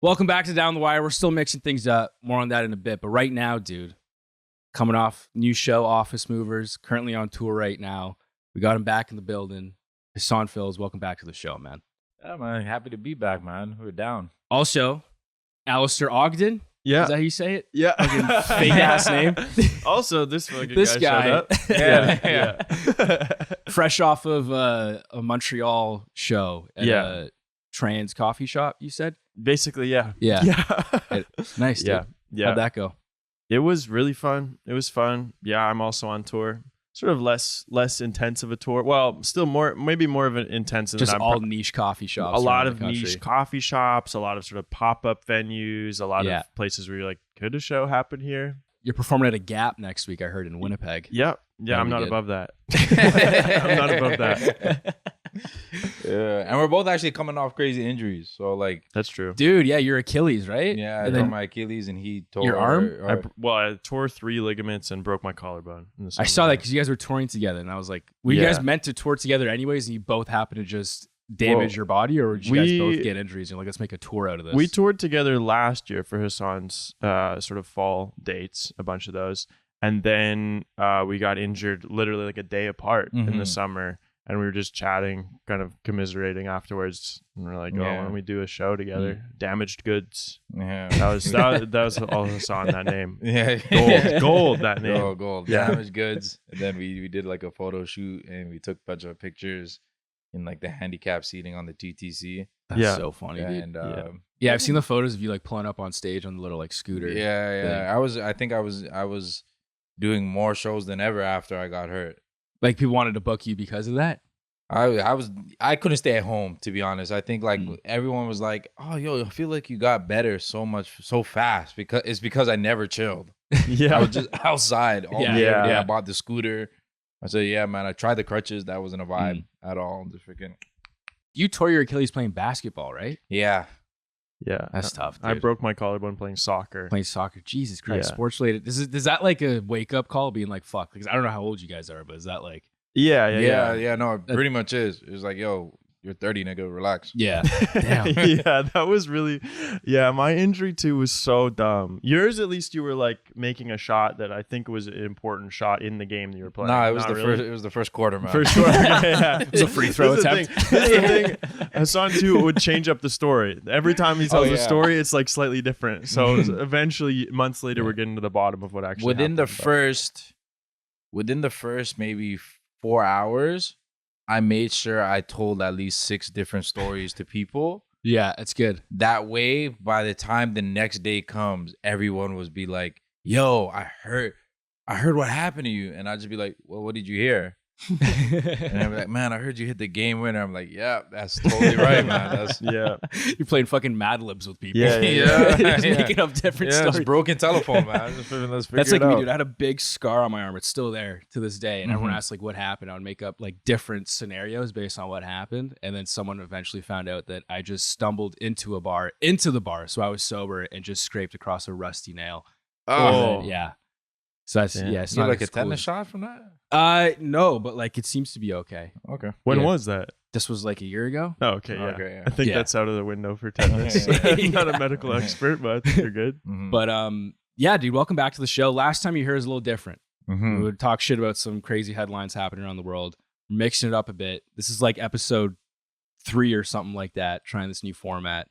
Welcome back to Down the Wire. We're still mixing things up. More on that in a bit. But right now, dude, coming off new show, Office Movers, currently on tour right now. We got him back in the building. Hassan Phills, welcome back to the show, man. Yeah, man. Happy to be back, man. We're down. Also, Alistair Ogden. Yeah. Is that how you say it? Yeah. Fake ass name. Also, this fucking This guy showed up. Yeah. Fresh off of a Montreal show at a trans coffee shop, you said? Basically, yeah. Yeah. Nice, dude. Yeah. How'd that go? It was really fun. It was fun. Yeah, I'm also on tour. Sort of less intense of a tour. Well, still maybe more of an intense. Just all niche coffee shops. A lot of niche coffee shops, a lot of sort of pop-up venues, a lot of places where you're like, could a show happen here? You're performing at a Gap next week, I heard, in Winnipeg. Yep. Yeah, That'd I'm be not good. above that. I'm not above that. Yeah, and we're both actually coming off crazy injuries. So like, That's true. Dude, yeah, your Achilles, right? yeah, I And tore then my Achilles and he tore Your arm? I tore 3 ligaments and broke my collarbone. In the I saw that because you guys were touring together, and I was like, were you Yeah. guys meant to tour together anyways, and you both happened to just damage your body, or did you guys both get injuries? And you're like, let's make a tour out of this. We toured together last year for Hassan's sort of fall dates, a bunch of those. And then we got injured literally like a day apart in the summer. And we were just chatting, kind of commiserating afterwards. And we're like, why don't we do a show together? Damaged Goods. Yeah, That was all Hassan, that name. yeah, Gold, that name. Oh, gold. Yeah. Damaged goods. And then we did like a photo shoot and we took a bunch of pictures in like the handicap seating on the TTC. That's Yeah. so funny, dude. And Yeah, I've seen the photos of you like pulling up on stage on the little like scooter. yeah. I think I was doing more shows than ever after I got hurt. Like people wanted to book you because of that. I couldn't stay at home, to be honest. I think like everyone was like, "Oh, yo, I feel like you got better so fast because I never chilled. Yeah. I was just outside all day. Yeah. Every day. I bought the scooter. I said, yeah, man. I tried the crutches. That wasn't a vibe at all. Just freaking You tore your Achilles playing basketball, right? yeah. Yeah. That's tough, I dude. broke my collarbone playing soccer. Playing soccer. Jesus Christ, Yeah. sports related. Is that like a wake up call, being like, fuck? Because I don't know how old you guys are, but is that like, Yeah. No, it pretty much is. It's like, yo, you're 30, nigga. Relax. yeah, damn. Yeah, that was really, my injury too was so dumb. Yours, at least you were like making a shot that I think was an important shot in the game that you were playing. Nah, it was Not the really. first. It was the first quarter, man. For sure. Yeah. It was a free throw This is the attempt. thing. This is the thing. Hassan too would change up the story. Every time he tells a story, it's like slightly different. So eventually, months later, we're getting to the bottom of what actually Within the happened, first maybe 4 hours, I made sure I told at least 6 different stories to people. Yeah, it's good. That way, by the time the next day comes, everyone would be like, "Yo, I heard what happened to you," and I'd just be like, "Well, what did you hear?" And I'd be like, "Man, I heard you hit the game winner." I'm like, "Yeah, that's totally right, man. That's Yeah. You're playing fucking Mad Libs with people. Yeah, Just making up different yeah, it's stories. broken telephone, man. Let's figure That's like it me, out. dude. I had a big scar on my arm. It's still there to this day. And everyone Mhm. asked like what happened. I would make up like different scenarios based on what happened. And then someone eventually found out that I just stumbled into the bar. So I was sober and just scraped across a rusty nail. Oh, And then, yeah. So that's, Damn. it's you not like a as cool tetanus as- shot from that? No, but like it seems to be okay. Okay. When Yeah. was that? This was like a year ago. Oh, okay. Yeah. Okay, yeah. I think Yeah. that's out of the window for tennis. Okay. I'm not a medical expert, but I think you're good. Mhm. But yeah, dude, welcome back to the show. Last time you heard is a little different. Mhm. We would talk shit about some crazy headlines happening around the world. We're mixing it up a bit. This is like episode 3 or something like that, trying this new format.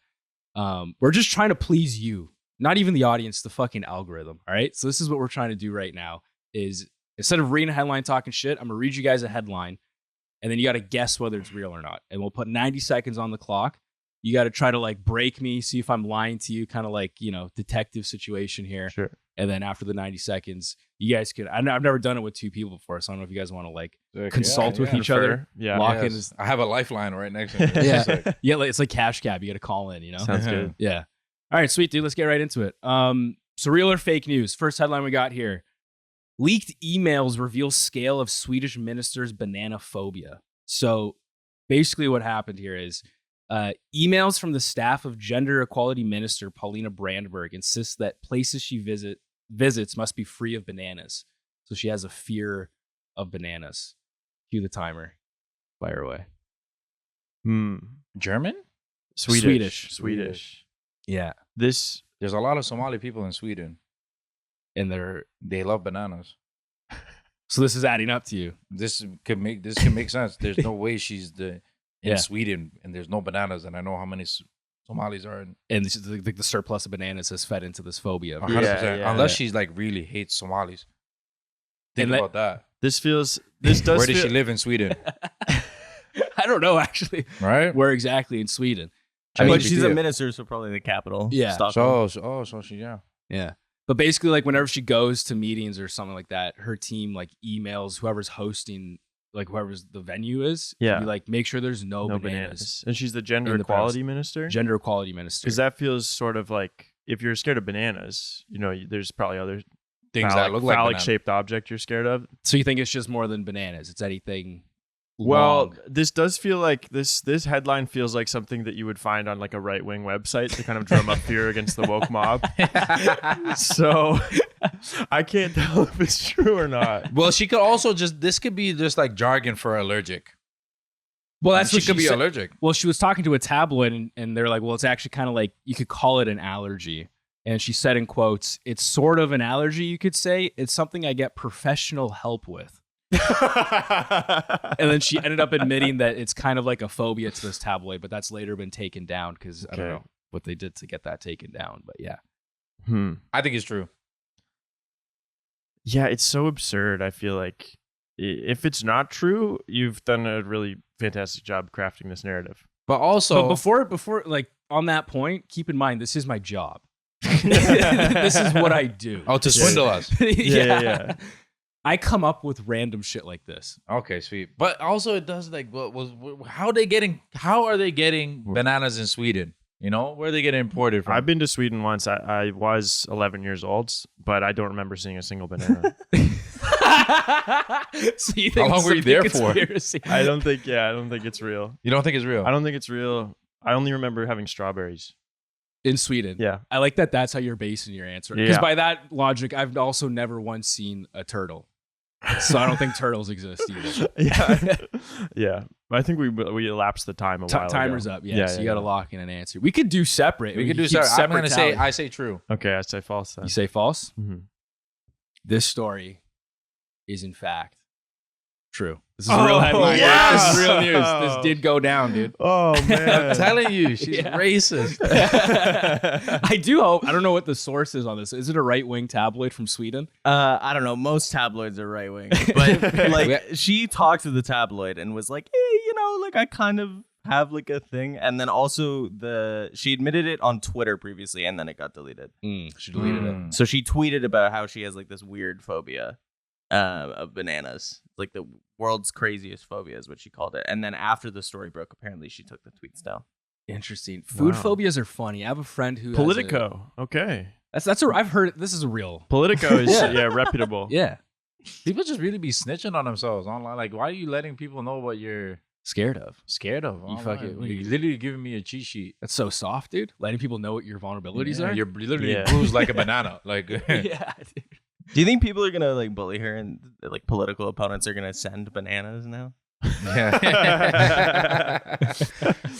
We're just trying to please you, not even the audience, the fucking algorithm. All right. So this is what we're trying to do right now is instead of reading a headline talking shit, I'm going to read you guys a headline and then you got to guess whether it's real or not. And we'll put 90 seconds on the clock. You got to try to like break me, see if I'm lying to you, kind of like, detective situation here. Sure. And then after the 90 seconds, you guys can. I've never done it with 2 people before, so I don't know if you guys want to like consult with each other. Yeah. Lock in. Yes. I have a lifeline right next to me. Yeah, Sick. yeah. Like, it's like cash cab. You got to call in. Sounds good. Yeah. All right, sweet dude. Let's get right into it. So real or fake news? First headline we got here: leaked emails reveal scale of Swedish Ministers' bananaphobia. So basically, what happened here is. Emails from the staff of Gender Equality Minister Paulina Brandberg insist that places she visits must be free of bananas. So she has a fear of bananas. Cue the timer. Fire away. German? Swedish. Yeah. This There's a lot of Somali people in Sweden. And They love bananas. so this is adding up to you. This could make sense. There's no way she's in Yeah. Sweden and there's no bananas, and I know how many Somalis are in. And this is the surplus of bananas has fed into this phobia. 100%. Yeah. Unless she's like really hates Somalis. Think And about that. this does Where does feel, she live in Sweden? I don't know actually Right? where exactly in Sweden. But she's a minister, so probably the capital. Yeah. Stockholm. So she, yeah. Yeah. But basically, like, whenever she goes to meetings or something like that, her team, like, emails whoever's hosting, like, whoever's the venue is. Yeah. To be like, make sure there's no no bananas. bananas. And she's the gender in the equality press. minister. Gender equality minister. Because that feels sort of like, if you're scared of bananas, there's probably other Things that look like bananas. shaped object you're scared of. So you think it's just more than bananas? It's anything Well, long. this does feel like this headline feels like something that you would find on like a right-wing website to kind of drum up fear against the woke mob. So I can't tell if it's true or not. Well, she could also this could be just like jargon for allergic. Well, that's She what could be said. allergic. Well, she was talking to a tabloid, and they're like, well, it's actually kind of like, you could call it an allergy. And she said in quotes, it's sort of an allergy, you could say. It's something I get professional help with. And then she ended up admitting that it's kind of like a phobia to this tabloid, but that's later been taken down because I don't Okay. know what they did to get that taken down. But yeah. I think it's true. Yeah, it's so absurd. I feel like if it's not true, you've done a really fantastic job crafting this narrative. But also, But before, like, on that point, keep in mind, this is my job. This is what I do. to swindle us. Yeah. I come up with random shit like this. Okay, sweet. But also, it does like how are they getting bananas in Sweden? You know, where are they getting imported from? I've been to Sweden once. I was 11 years old, but I don't remember seeing a single banana. So you think How long it's were you a there big for? conspiracy? I don't think it's real. You don't think it's real? I don't think it's real. I only remember having strawberries. In Sweden. Yeah. I like that that's how you're basing your answer. Because Yeah. by that logic, I've also never once seen a turtle. So I don't think turtles exist either. Yeah. Yeah. I think we elapsed the time a while Timer's ago. up. Yeah. So you got to lock in an answer. We could do separate. we could keep do separate. I'm gonna say tally. I say true. Okay, I say false then. You say false? Mhm. This story is in fact true. This is Oh, a real headline. wow. This is real news. This did go down, dude. Oh man. I'm telling you, she's Yeah. racist. I do hope. I don't know what the source is on this. Is it a right-wing tabloid from Sweden? I don't know. Most tabloids are right wing, but like she talked to the tabloid and was like, hey, like I kind of have like a thing, and then also she admitted it on Twitter previously, and then it got deleted. She deleted it. So she tweeted about how she has like this weird phobia of bananas, like the world's craziest phobia is what she called it. And then after the story broke, apparently she took the tweets down. Interesting. Food Wow. phobias are funny. I have a friend who Politico. Okay. I've heard this is real. Politico is Yeah. reputable. Yeah. People just really be snitching on themselves online. Like, why are you letting people know what you're Scared of. scared of? You online? fucking- You're literally giving me a cheat sheet. That's so soft, dude. Letting people know what your vulnerabilities Yeah, are. you're literally Yeah. bruised like a banana. Like, yeah, dude. Do you think people are gonna like bully her and like political opponents are gonna send bananas now? yeah.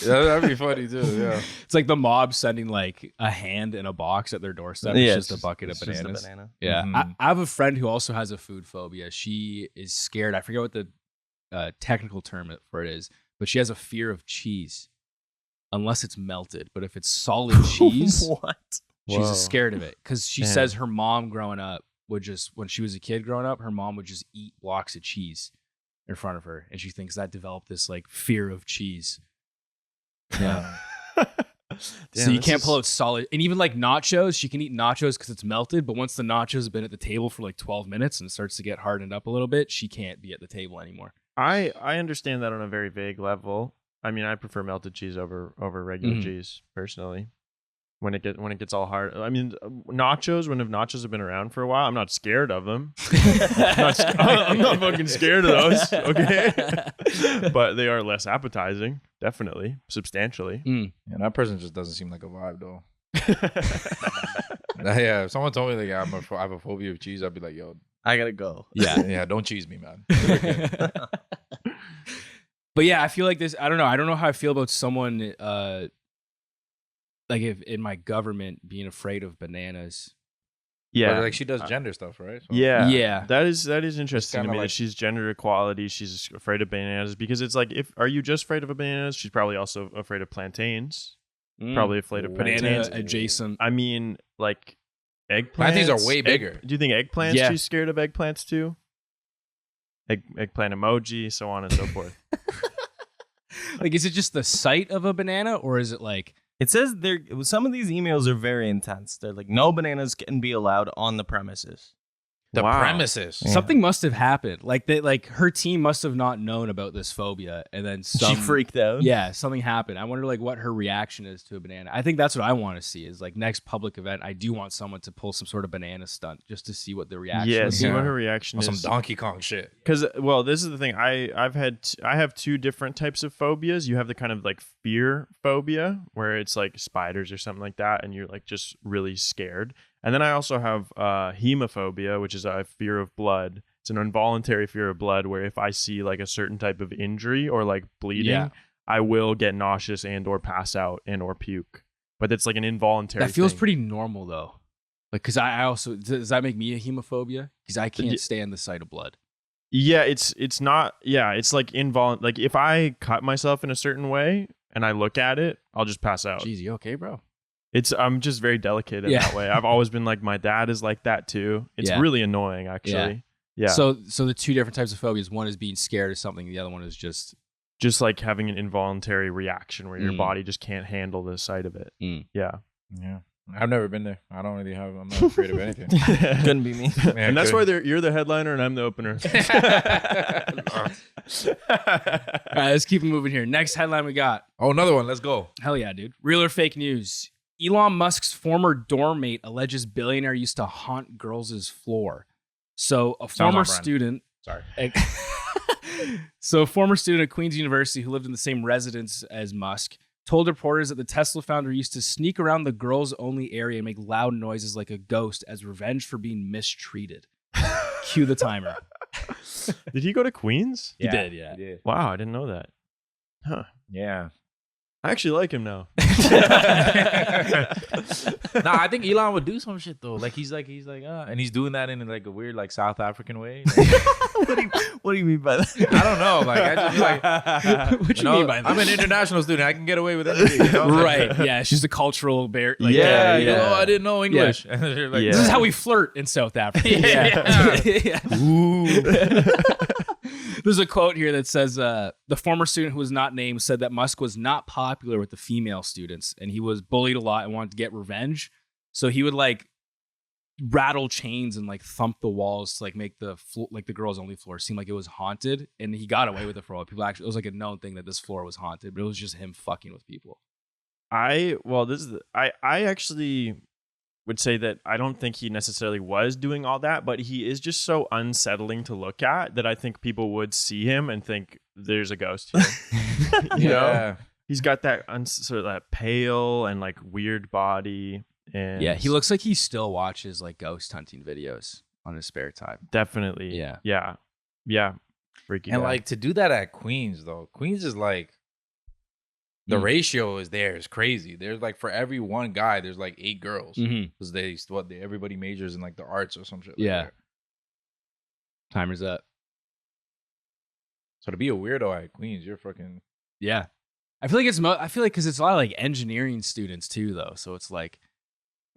That'd be funny too. Yeah. It's like the mob sending like a hand in a box at their doorstep. Yeah, It's just a bucket of it's just a bananas. banana. Yeah. Mhm. I have a friend who also has a food phobia. She is scared. I forget what the technical term for it is, but she has a fear of cheese unless it's melted. But if it's solid cheese, What? she's Whoa. scared of it because she Man. says her mom growing up would just, when she was a kid growing up, her mom would just eat blocks of cheese in front of her. And she thinks that developed this like fear of cheese. Yeah. So you can't pull out solid, and even like nachos, she can eat nachos because it's melted. But once the nachos have been at the table for like 12 minutes and it starts to get hardened up a little bit, she can't be at the table anymore. I understand that on a very vague level. I mean, I prefer melted cheese over regular Mhm. cheese personally. When it gets all hard. I mean, nachos. When nachos have been around for a while, I'm not scared of them. I'm not fucking scared of those. Okay, but they are less appetizing, definitely, substantially. Yeah, that person just doesn't seem like a vibe though. Yeah, if someone told me like I have a phobia of cheese, I'd be like, yo, I gotta go. yeah, don't cheese me, man. But yeah, I feel like this. I don't know. I don't know how I feel about someone like if in my government being afraid of bananas. Yeah, But, like she does gender stuff, right? So- Yeah. That is interesting to kinda me that like- she's gender equality. She's afraid of bananas because it's like, if are you just afraid of bananas? She's probably also afraid of plantains. Probably afraid of banana plantains. adjacent. I mean, like eggplants. Plantains are way bigger. Do you think eggplants? Yeah. She's scared of eggplants too. Eggplant emoji, so on and so forth. Like, is it just the sight of a banana, or is it like? It says there. Some of these emails are very intense. They're like, no bananas can be allowed on the premises. The Wow. premises. Yeah. Something must have happened. Like her team must have not known about this phobia, and then She freaked out. Yeah, something happened. I wonder like what her reaction is to a banana. I think that's what I want to see. Is like next public event, I do want someone to pull some sort of banana stunt just to see what the reaction. Yeah, would see be. what her reaction On is. some Donkey Kong shit. Because, well, this is the thing. I have two different types of phobias. You have the kind of like fear phobia, where it's like spiders or something like that, and you're like just really scared. And then I also have hemophobia, which is a fear of blood. It's an involuntary fear of blood, where if I see like a certain type of injury or like bleeding, Yeah. I will get nauseous and or pass out and or puke. But it's like an involuntary. That feels thing. pretty normal though. Like, cause I also does that make me a hemophobia? Because I can't Yeah. stand the sight of blood. Yeah, it's not. Yeah, it's like Like if I cut myself in a certain way and I look at it, I'll just pass out. Jeez, you okay, bro? I'm just very delicate in Yeah. that way. I've always been like, my dad is like that too. It's Yeah. really annoying, actually. Yeah. So the two different types of phobias. One is being scared of something. The other one is just just like having an involuntary reaction where your Mm. body just can't handle the sight of it. Mm. Yeah. Yeah. I've never been there. I don't really have. I'm not afraid of anything. Couldn't be me. And that's why you're the headliner and I'm the opener. All right, let's keep it moving here. Next headline we got. Oh, another one. Let's go. Hell yeah, dude. Real or fake news. Elon Musk's former dorm mate alleges billionaire used to haunt girls' floor. So a former on brand. student. Sorry. So a former student at Queen's University who lived in the same residence as Musk told reporters that the Tesla founder used to sneak around the girls-only area and make loud noises like a ghost as revenge for being mistreated. Cue the timer. Did he go to Queens? He did, yeah. He did. Wow, I didn't know that. Huh. Yeah. I actually like him now. Nah, I think Elon would do some shit though. Like he's like, and he's doing that in like a weird like South African way. Like, What do you mean by that? I don't know. Like I just like, What you know, mean by that? I'm an international student. I can get away with anything. You know? Right. Yeah. It's just a cultural barrier. Like, Yeah, You yeah. know, I didn't know English. And they're like, Yeah. This is how we flirt in South Africa. Yeah. Ooh. There's a quote here that says, the former student who was not named said that Musk was not popular with the female students and he was bullied a lot and wanted to get revenge. So he would like rattle chains and like thump the walls to like make the like the girls only floor seem like it was haunted. And he got away with it for a while. People actually, it was like a known thing that this floor was haunted, but it was just him fucking with people. I actually would say that I don't think he necessarily was doing all that, but he is just so unsettling to look at that I think people would see him and think there's a ghost here. You know? He's got that sort of that pale and like weird body, and Yeah. He looks like he still watches like ghost hunting videos on his spare time. definitely yeah freaky And guy. like to do that at Queens though, Queens is like the ratio is there is crazy. There's like for every one guy, there's like 8 girls Mm-hmm. because everybody majors in like the arts or some shit. Yeah. Like that. Timer's up. So to be a weirdo at Queens, you're fucking. Yeah. I feel like because it's a lot of like engineering students too, though. So it's like,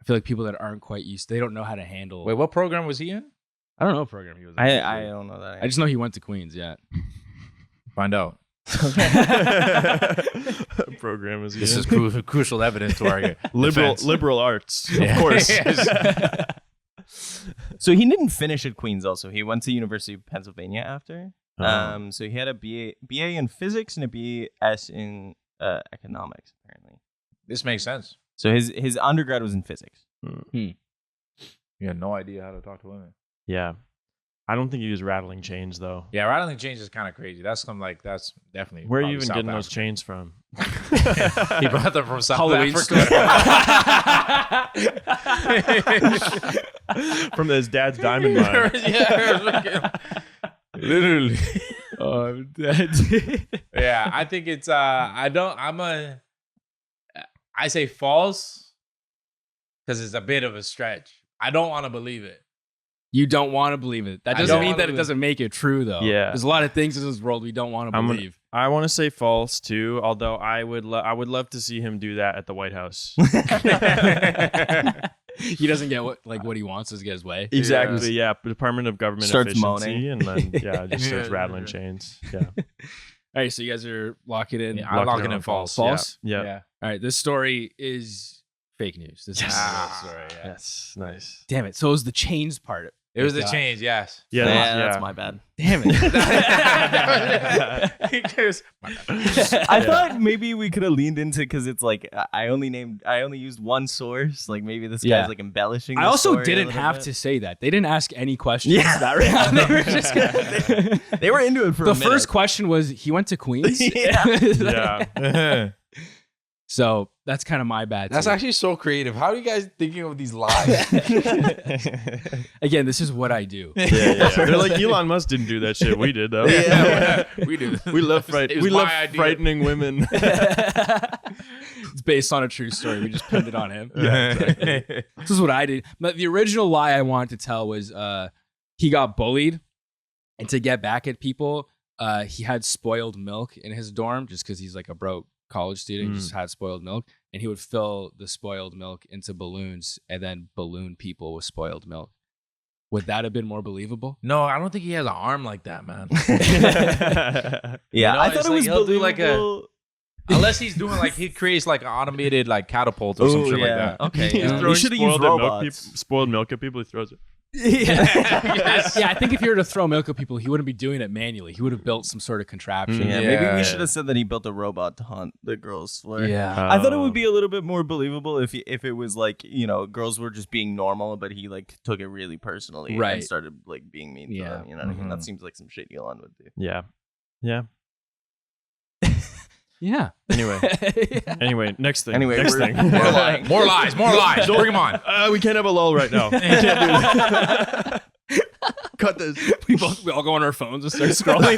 I feel like people that aren't quite used, they don't know how to handle. Wait, what program was he in? I don't know what program he was in. I don't know that. I just know he went to Queens. Yeah. Find out. program is This is crucial evidence to our defense. liberal arts, Yeah. of course. So he didn't finish at Queens. Also, he went to University of Pennsylvania after. Oh. So he had a BA in physics and a BS in economics. Apparently, This makes sense. so his undergrad was in physics. You had no idea how to talk to women. Yeah, I don't think he was rattling chains though. Yeah, rattling chains is kind of crazy. That's definitely. Where are you probably even South getting those Africa. chains from? He brought them from South Halloween Africa. From his dad's diamond mine. Yeah, literally. Oh, I'm dead. Yeah, I think it's. I say false because it's a bit of a stretch. I don't want to believe it. You don't want to believe it. That I doesn't don't mean wanna that it doesn't make it true, though. Yeah. There's a lot of things in this world we don't want to believe. I want to say false too, although I would love to see him do that at the White House. He doesn't get what he wants to get his way. Exactly. Yeah. Department of Government Starts Efficiency, moaning. and then just starts rattling chains. Yeah. All right, so you guys are locking in. Yeah, I'm Lock it locking in in false. False? Yeah. All right, this story is fake news. This is Yes. a real story. Yeah. Yes. Nice. Damn it. So it was the chains part. It was a change, yes. Yeah. That's my bad. Damn it. I thought maybe we could have leaned into because it's like I only used one source. Like maybe this Yeah. guy's like embellishing. I the also story a didn't little have bit. to say that. They didn't ask any questions. Yeah. That round. They were just They were into it for the a minute. first question was he went to Queens. Yeah. So that's kind of my bad. That's too. actually so creative. How are you guys thinking of these lies? Again, this is what I do. Yeah. They're like, Elon Musk didn't do that shit. We did though. Yeah, we do. We love It was my idea. frightening women. It's based on a true story. We just pinned it on him. Yeah, exactly. This is what I did. But the original lie I wanted to tell was he got bullied, and to get back at people, he had spoiled milk in his dorm just because he's like a broke college student. He just had spoiled milk, and he would fill the spoiled milk into balloons and then balloon people with spoiled milk. Would that have been more believable? No, I don't think he has an arm like that, man. Yeah, You know, I it's thought it like was he'll do like a- believable. Unless he's doing like he creates like an automated like catapult or some Ooh, shit yeah. like that. Okay, He's yeah. throwing You should have used robots. spoiled milk at people. He throws it. Yeah, I think if you were to throw milk at people, he wouldn't be doing it manually. He would have built some sort of contraption. Yeah, Yeah. maybe we should have said that he built a robot to haunt the girls' floor. Yeah. I thought it would be a little bit more believable if it was like, girls were just being normal, but he like took it really personally Right. and started like being mean to Yeah. them. You know what I mean? That Mhm. seems like some shit Elon would do. Yeah. Yeah. Anyway, next thing. Anyway, next we're- thing. we're lying. More lies, more lies. Bring him on. We can't have a lull right now. We can't do that. Cut this. we all go on our phones and start scrolling.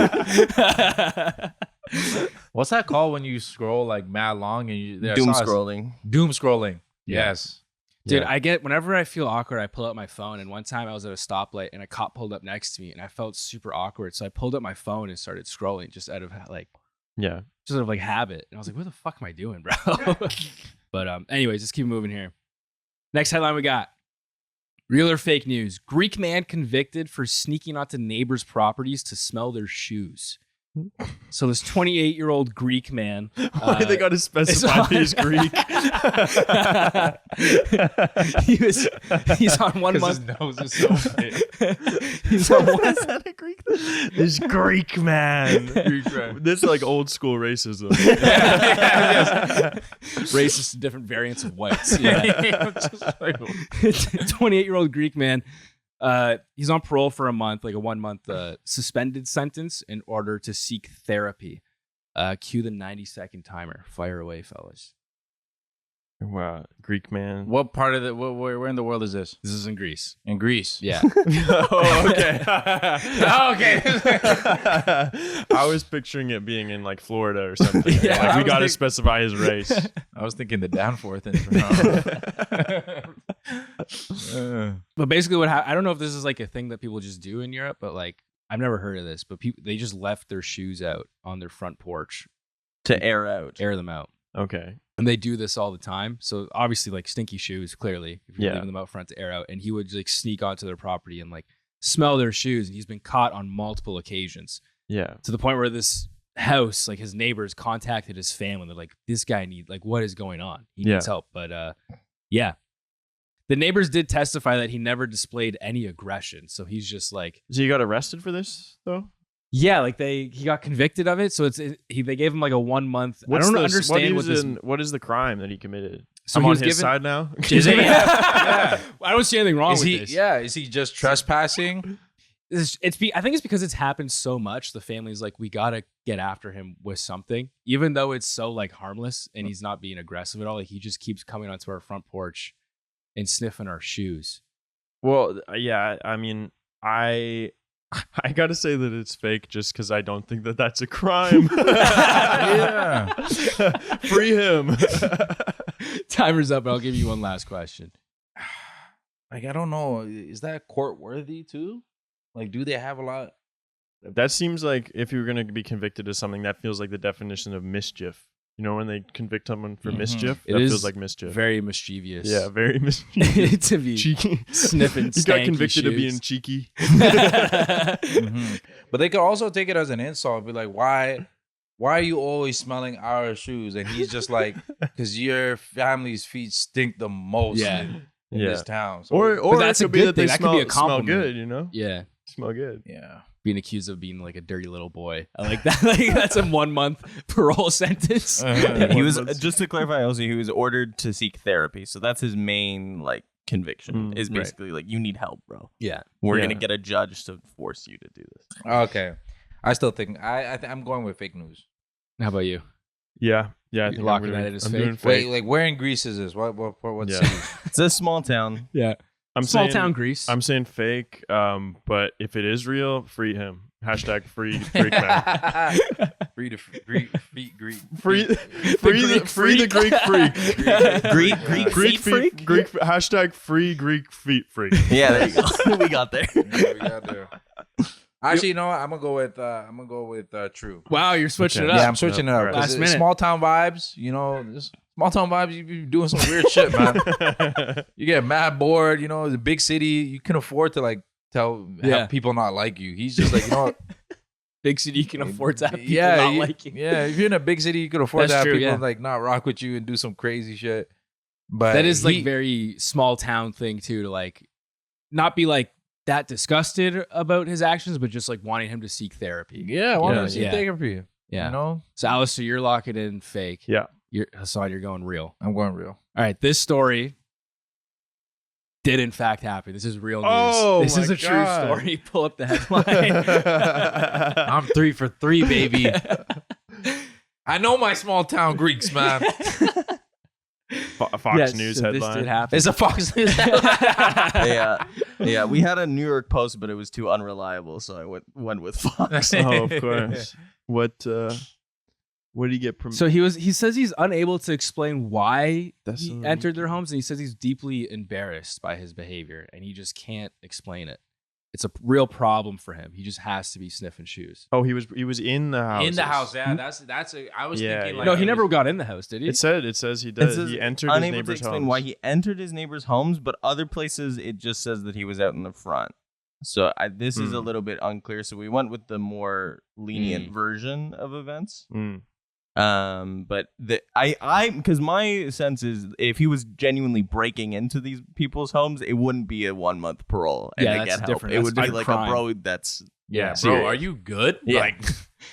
What's that called when you scroll like mad long and you Doom scrolling. Doom scrolling. Yeah. Yes. Dude, Yeah. I get whenever I feel awkward, I pull out my phone. And one time I was at a stoplight and a cop pulled up next to me, and I felt super awkward. So I pulled up my phone and started scrolling just out of like habit. And I was like, "What the fuck am I doing, bro?" But anyways, let's keep moving here. Next headline we got: real or fake news? Greek man convicted for sneaking onto neighbors' properties to smell their shoes. So this 28-year-old Greek man. Why they got to specify he's Greek? He's on 1 month. His nose is so big. He's on one. Is that a Greek thing? This Greek man. This is like old school racism. Racist, different variants of whites. Yeah. 28-year-old Greek man. He's on parole for a month, like a 1 month suspended sentence in order to seek therapy. Cue the 90-second timer. Fire away, fellas. Wow, Greek man. What part of where in the world is this? This is in Greece. In Greece. Yeah. Oh, okay. Okay. I was picturing it being in like Florida or something. Yeah, Like, I we was got to think- specify his race. I was thinking the Danforth. But basically I don't know if this is like a thing that people just do in Europe, but like I've never heard of this, but they just left their shoes out on their front porch, To air out. air them out. Okay. And they do this all the time. So obviously like stinky shoes, clearly, if you're Yeah. leaving them out front to air out. And he would like sneak onto their property and like smell their shoes. And he's been caught on multiple occasions Yeah. to the point where this house, like his neighbors contacted his family. They're like, this guy what is going on? He needs help. But yeah. The neighbors did testify that he never displayed any aggression. So he's just like, So you got arrested for this though? yeah, like he got convicted of it. So they gave him like a 1 month. I don't understand what is the crime that he committed? So I'm he on was his given- side now. Yeah. I don't see anything wrong Is with he? this. Yeah. Is he just trespassing? I think it's because it's happened so much. The family's like, we gotta get after him with something, even though it's so like harmless and he's not being aggressive at all. Like he just keeps coming onto our front porch and sniffing our shoes. Well, yeah. I mean, I gotta say that it's fake just because I don't think that that's a crime. Yeah. Free him. Timer's up, but I'll give you one last question. Like, I don't know. Is that court worthy too? Like, do they have a lot? That seems like if you're going to be convicted of something, that feels like the definition of mischief. You know, when they convict someone for mischief, It that is feels like mischief. Very mischievous. Yeah, very mischievous. To be Cheeky. sniffing. He got stanky convicted of shoes. being cheeky. But they could also take it as an insult. Be like, why are you always smelling our shoes? And he's just like, because your family's feet stink the most in this town. So, Or that's it a could be good that they thing. That could be a smell compliment. good, you know? Yeah. Smell good. yeah. Being accused of being like a dirty little boy. I like that. Like, that's a 1 month parole sentence. He was, just to clarify, also, he was ordered to seek therapy. So that's his main like conviction. Is basically like, you need help, bro. Yeah. We're gonna get a judge to force you to do this. Okay. I still think I'm going with fake news. How about you? Yeah. Yeah. I You're think locking I'm that doing- in as I'm fake? doing Wait, like where in Greece is this? What Yeah. city? It's a small town. Yeah. I'm Small saying, town Greece. I'm saying fake, but if it is real, free him. Hashtag free Greek man. Free the Greek freak. Free the Greek freak. Greek Greek freak? feet. Greek hashtag free Greek feet freak. Yeah, there you go. We got there. Yeah, we got there. Actually, you know what? I'm gonna go with true. Wow, you're switching Okay. it up. Yeah, I'm switching it up. Last 'Cause it's minute. small town vibes, you know. Small town vibes, you be doing some weird shit, man. You get mad bored, you know. The big city, you can afford to like have people not like you. He's just like, you know what? Big city, you can afford to have people not like you. Yeah, if you're in a big city, you can afford That's to have true, people yeah. like not rock with you and do some crazy shit. But That is like very small town thing too, to like not be like that disgusted about his actions, but just like wanting him to seek therapy. yeah, why Yeah. don't you therapy? Yeah. You know, So Alistair, you're locking in fake. Yeah. Hassan, you're going real. I'm going real. All right, this story did in fact happen. This is real news. Oh, this is my a true God. story. Pull up the headline. I'm 3 for 3, baby. I know my small town Greeks, man. Fox Yes, News so headline. This did happen. It's a Fox News. Yeah. We had a New York Post, but it was too unreliable, so I went with Fox. Oh, of course. What did he get? So he says he's unable to explain why That's he so entered their homes, and he says he's deeply embarrassed by his behavior, and he just can't explain it. It's a real problem for him. He just has to be sniffing shoes. Oh, he was in the house. In the house, yeah. I was Yeah, thinking yeah. like No, he never got in the house, did he? It says he does. He entered his unable to neighbor's explain homes. why he entered his neighbor's homes, but other places it just says that he was out in the front. So this is a little bit unclear. So we went with the more lenient version of events. Mm. But because my sense is if he was genuinely breaking into these people's homes, it wouldn't be a 1 month parole. And Yeah, to that's get help. different. It That's would be like like crime. a bro that's Yeah, serious. bro, are you good? Yeah. Like,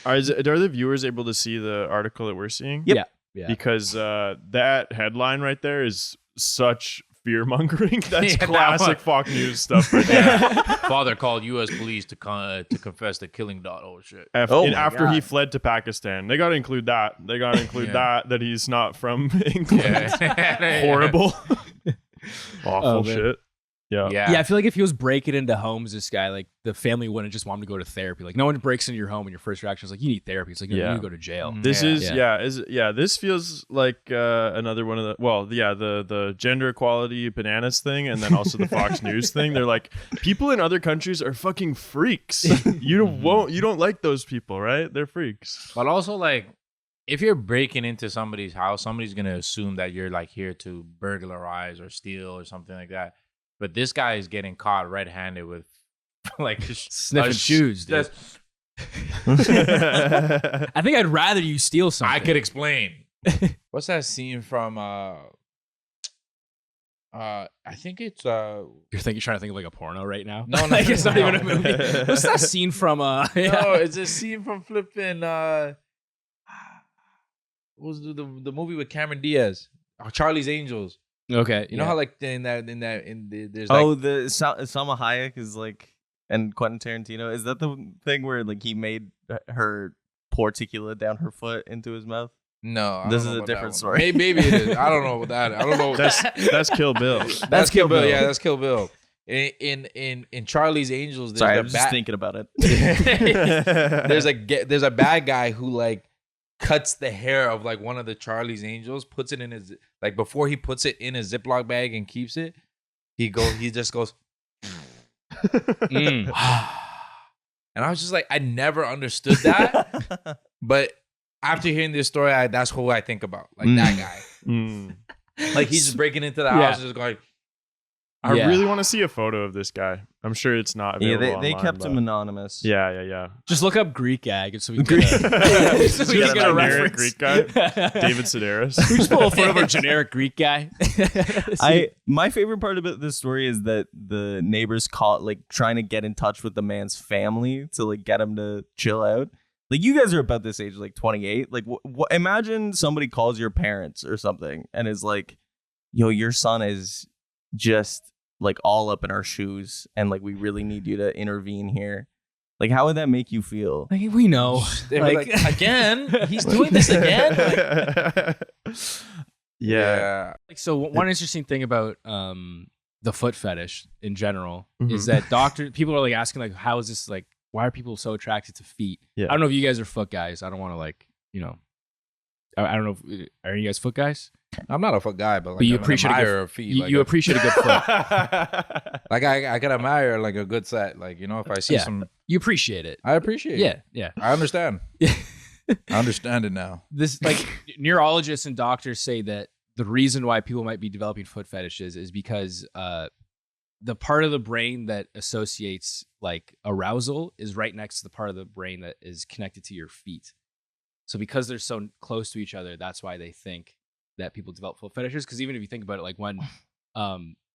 Are the viewers able to see the article that we're seeing? Yep. Yeah. Because that headline right there is such fear mongering. That's Yeah, that classic one. Fox News stuff. Right there. father called U.S. police to confess to killing daughter. Oh shit. After he God. fled to Pakistan, they got to include that. They got to include Yeah. that he's not from England. Yeah. Horrible, awful Oh, man. shit. Yeah. Yeah. Yeah, I feel like if he was breaking into homes, this guy, like the family wouldn't just want him to go to therapy. Like no one breaks into your home and your first reaction is like, you need therapy. It's like, no, you Yeah. need to go to jail. This Yeah. is this feels like another one of the gender equality bananas thing, and then also the Fox News thing. They're like, people in other countries are fucking freaks. You don't like those people, right? They're freaks. But also, like, if you're breaking into somebody's house, somebody's gonna assume that you're like here to burglarize or steal or something like that. But this guy is getting caught red-handed with like Sniffing a shoes, dude. that's- I think I'd rather you steal something. I could explain. What's that scene from? I think it's You're trying to think of like a porno right now. No, like it's not no. even a movie. What's that scene from? no, it's a scene from flipping. What was the movie with Cameron Diaz? Oh, Charlie's Angels. Okay, You know how like there's like Salma Hayek is like, and Quentin Tarantino, is that the thing where like he made her pour tequila down her foot into his mouth? no. I This don't is know a about that different one. story. Maybe it is. I don't know about that. I don't know. That's Kill Bill. That's Kill Bill. Yeah, that's Kill Bill. In Charlie's Angels, there's Sorry, I a was just thinking about it. there's a bad guy who like cuts the hair of like one of the Charlie's Angels, puts it in his like before he puts it in his Ziploc bag and keeps it. He just goes. And I was just like, I never understood that, but after hearing this story, that's who I think about, like that guy. Like he's just breaking into the house and just going. I really want to see a photo of this guy. I'm sure it's not available. Yeah, they online, kept him anonymous. Yeah. Just look up Greek gag so we can get a reference. Greek guy, David Sedaris. We just pull a photo of a generic Greek guy. My favorite part about this story is that the neighbors caught like trying to get in touch with the man's family to like get him to chill out. Like you guys are about this age, like 28. Like imagine somebody calls your parents or something and is like, "Yo, your son is just like all up in our shoes and like we really need you to intervene here." Like how would that make you feel? Like we know. Like again, he's doing this again. Like, yeah. Like so one interesting thing about the foot fetish in general Mhm. is that people are like asking like how is this like why are people so attracted to feet? Yeah. I don't know if you guys are foot guys. I don't want to like, I don't know if are you guys foot guys? I'm not a foot guy, but like You I'm appreciate an a good- admirer of feet. You appreciate a good foot. Like I can admire like a good set. Like if I see Yeah. some, You appreciate it. I appreciate it. Yeah. I understand. Yeah. I understand it now. This like neurologists and doctors say that the reason why people might be developing foot fetishes is because the part of the brain that associates like arousal is right next to the part of the brain that is connected to your feet. So because they're so close to each other, that's why they think that people develop foot fetishes. Because even if you think about it, like when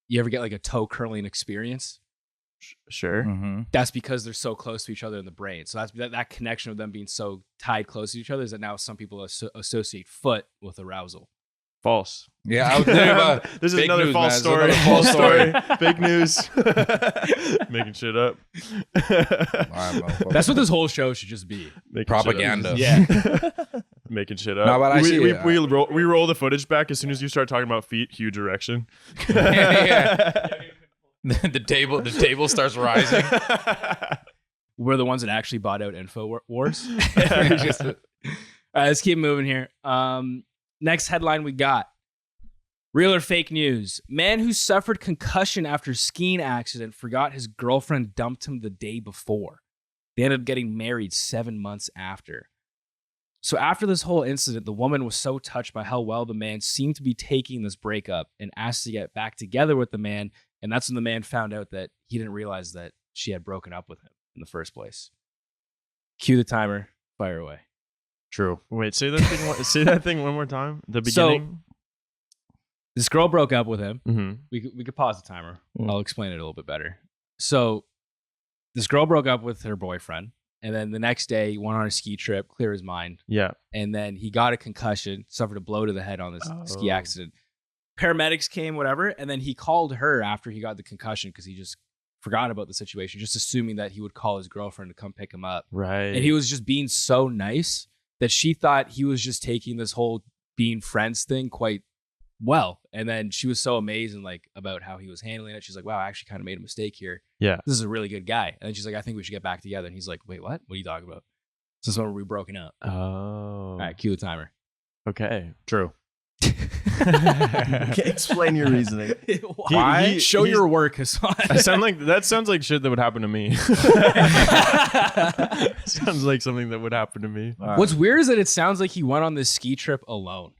you ever get like a toe curling experience, Sure. Mm-hmm. that's because they're so close to each other in the brain. So that's that connection of them being so tied close to each other is that now some people associate foot with arousal. False. Yeah, I was thinking about This is fake another news, false man. story. This is another false story. Fake news. Making shit up. All right, motherfucker. That's what this whole show should just be. Making Propaganda. Yeah. Shit up. Making shit up. No, but I see it. we roll the footage back as soon as you start talking about feet. Huge erection. Yeah. The table starts rising. We're the ones that actually bought out InfoWars. All right, let's keep moving here. Next headline we got. Real or fake news? Man who suffered concussion after skiing accident forgot his girlfriend dumped him the day before. They ended up getting married 7 months after. So after this whole incident, the woman was so touched by how well the man seemed to be taking this breakup and asked to get back together with the man. And that's when the man found out that he didn't realize that she had broken up with him in the first place. Cue the timer. Fire away. True. Wait, say that thing one more time. The beginning. This girl broke up with him. Mm-hmm. We could pause the timer. Mm. I'll explain it a little bit better. So this girl broke up with her boyfriend. And then the next day, he went on a ski trip, clear his mind. Yeah. And then he got a concussion, suffered a blow to the head on this ski Oh. accident. Paramedics came, whatever. And then he called her after he got the concussion because he just forgot about the situation, just assuming that he would call his girlfriend to come pick him up. Right. And he was just being so nice that she thought he was just taking this whole being friends thing quite well. And then she was so amazing like about how he was handling it. She's like, wow, I actually kind of made a mistake here. Yeah. This is a really good guy. And then she's like, I think we should get back together. And he's like, wait, what? What are you talking about? So this is when we broken up. Oh. All right, cue the timer. Okay. True. Explain your reasoning. Why? Show your work, Hassan. That sounds like shit that would happen to me. Sounds like something that would happen to me. What's weird is that it sounds like he went on this ski trip alone.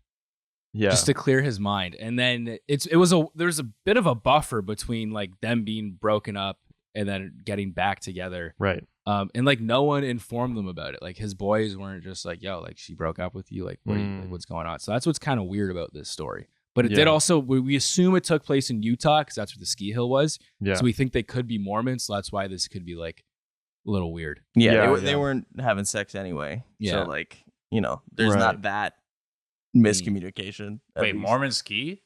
Yeah. Just to clear his mind. And then there's a bit of a buffer between like them being broken up and then getting back together. Right. And like no one informed them about it. Like his boys weren't just like, yo, like she broke up with you. Like, what are you, like, what's going on? So that's what's kind of weird about this story. But it did also, we assume it took place in Utah because that's where the ski hill was. Yeah. So we think they could be Mormons. So that's why this could be like a little weird. Yeah, Yeah, they yeah. weren't having sex anyway. Yeah. So like, there's Right. not that miscommunication. at Wait, least. Mormon ski?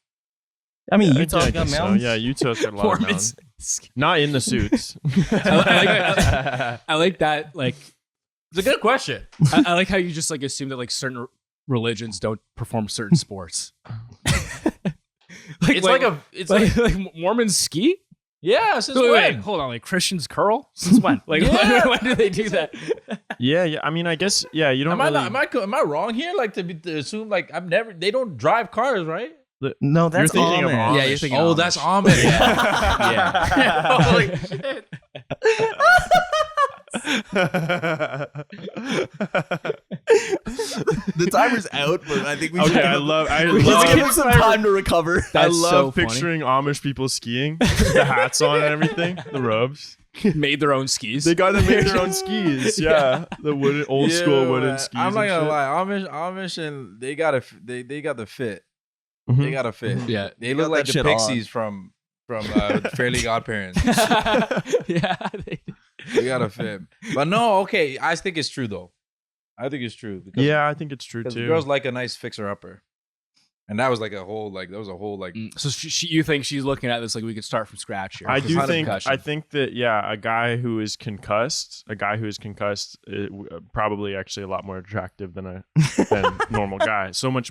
I mean, Yeah, Utah's I got guess so. mountains. Yeah, Utah's got a lot of Mormons. mountains. Not in the suits. I like that. Like, It's a good question. I like how you just like assume that like certain religions don't perform certain sports. It's like like Mormons ski? Yeah, since Wait, when? hold on. Like Christians curl? Since when? Like when do they do that? Yeah. I mean, I guess you don't. Am I wrong here? Like to assume like they don't drive cars, right? No, that's You're thinking of Amish. Amish. Yeah, you're thinking Oh, Amish. that's Amish. Yeah. Holy shit. The timer's out, but I think we should Okay, I give love him some time to recover. I That's love so funny. picturing Amish people skiing, the hats on and everything, the robes. Made their own skis. They got to make their own skis. Yeah, the old school wooden man. skis. I'm not and gonna shit. lie, Amish, and they got the fit. Mhm. They got a fit. Yeah. They got look like that the shit Pixies from Fairly Godparents. Yeah. They got a fit. But no, okay, I think it's true though. I think it's true because Yeah, I think it's true because too. girls like a nice fixer upper, and that was like So you think she's looking at this like we could start from scratch here? I Because do of think. concussion. I think that a guy who is concussed, probably actually a lot more attractive than a normal guy. So much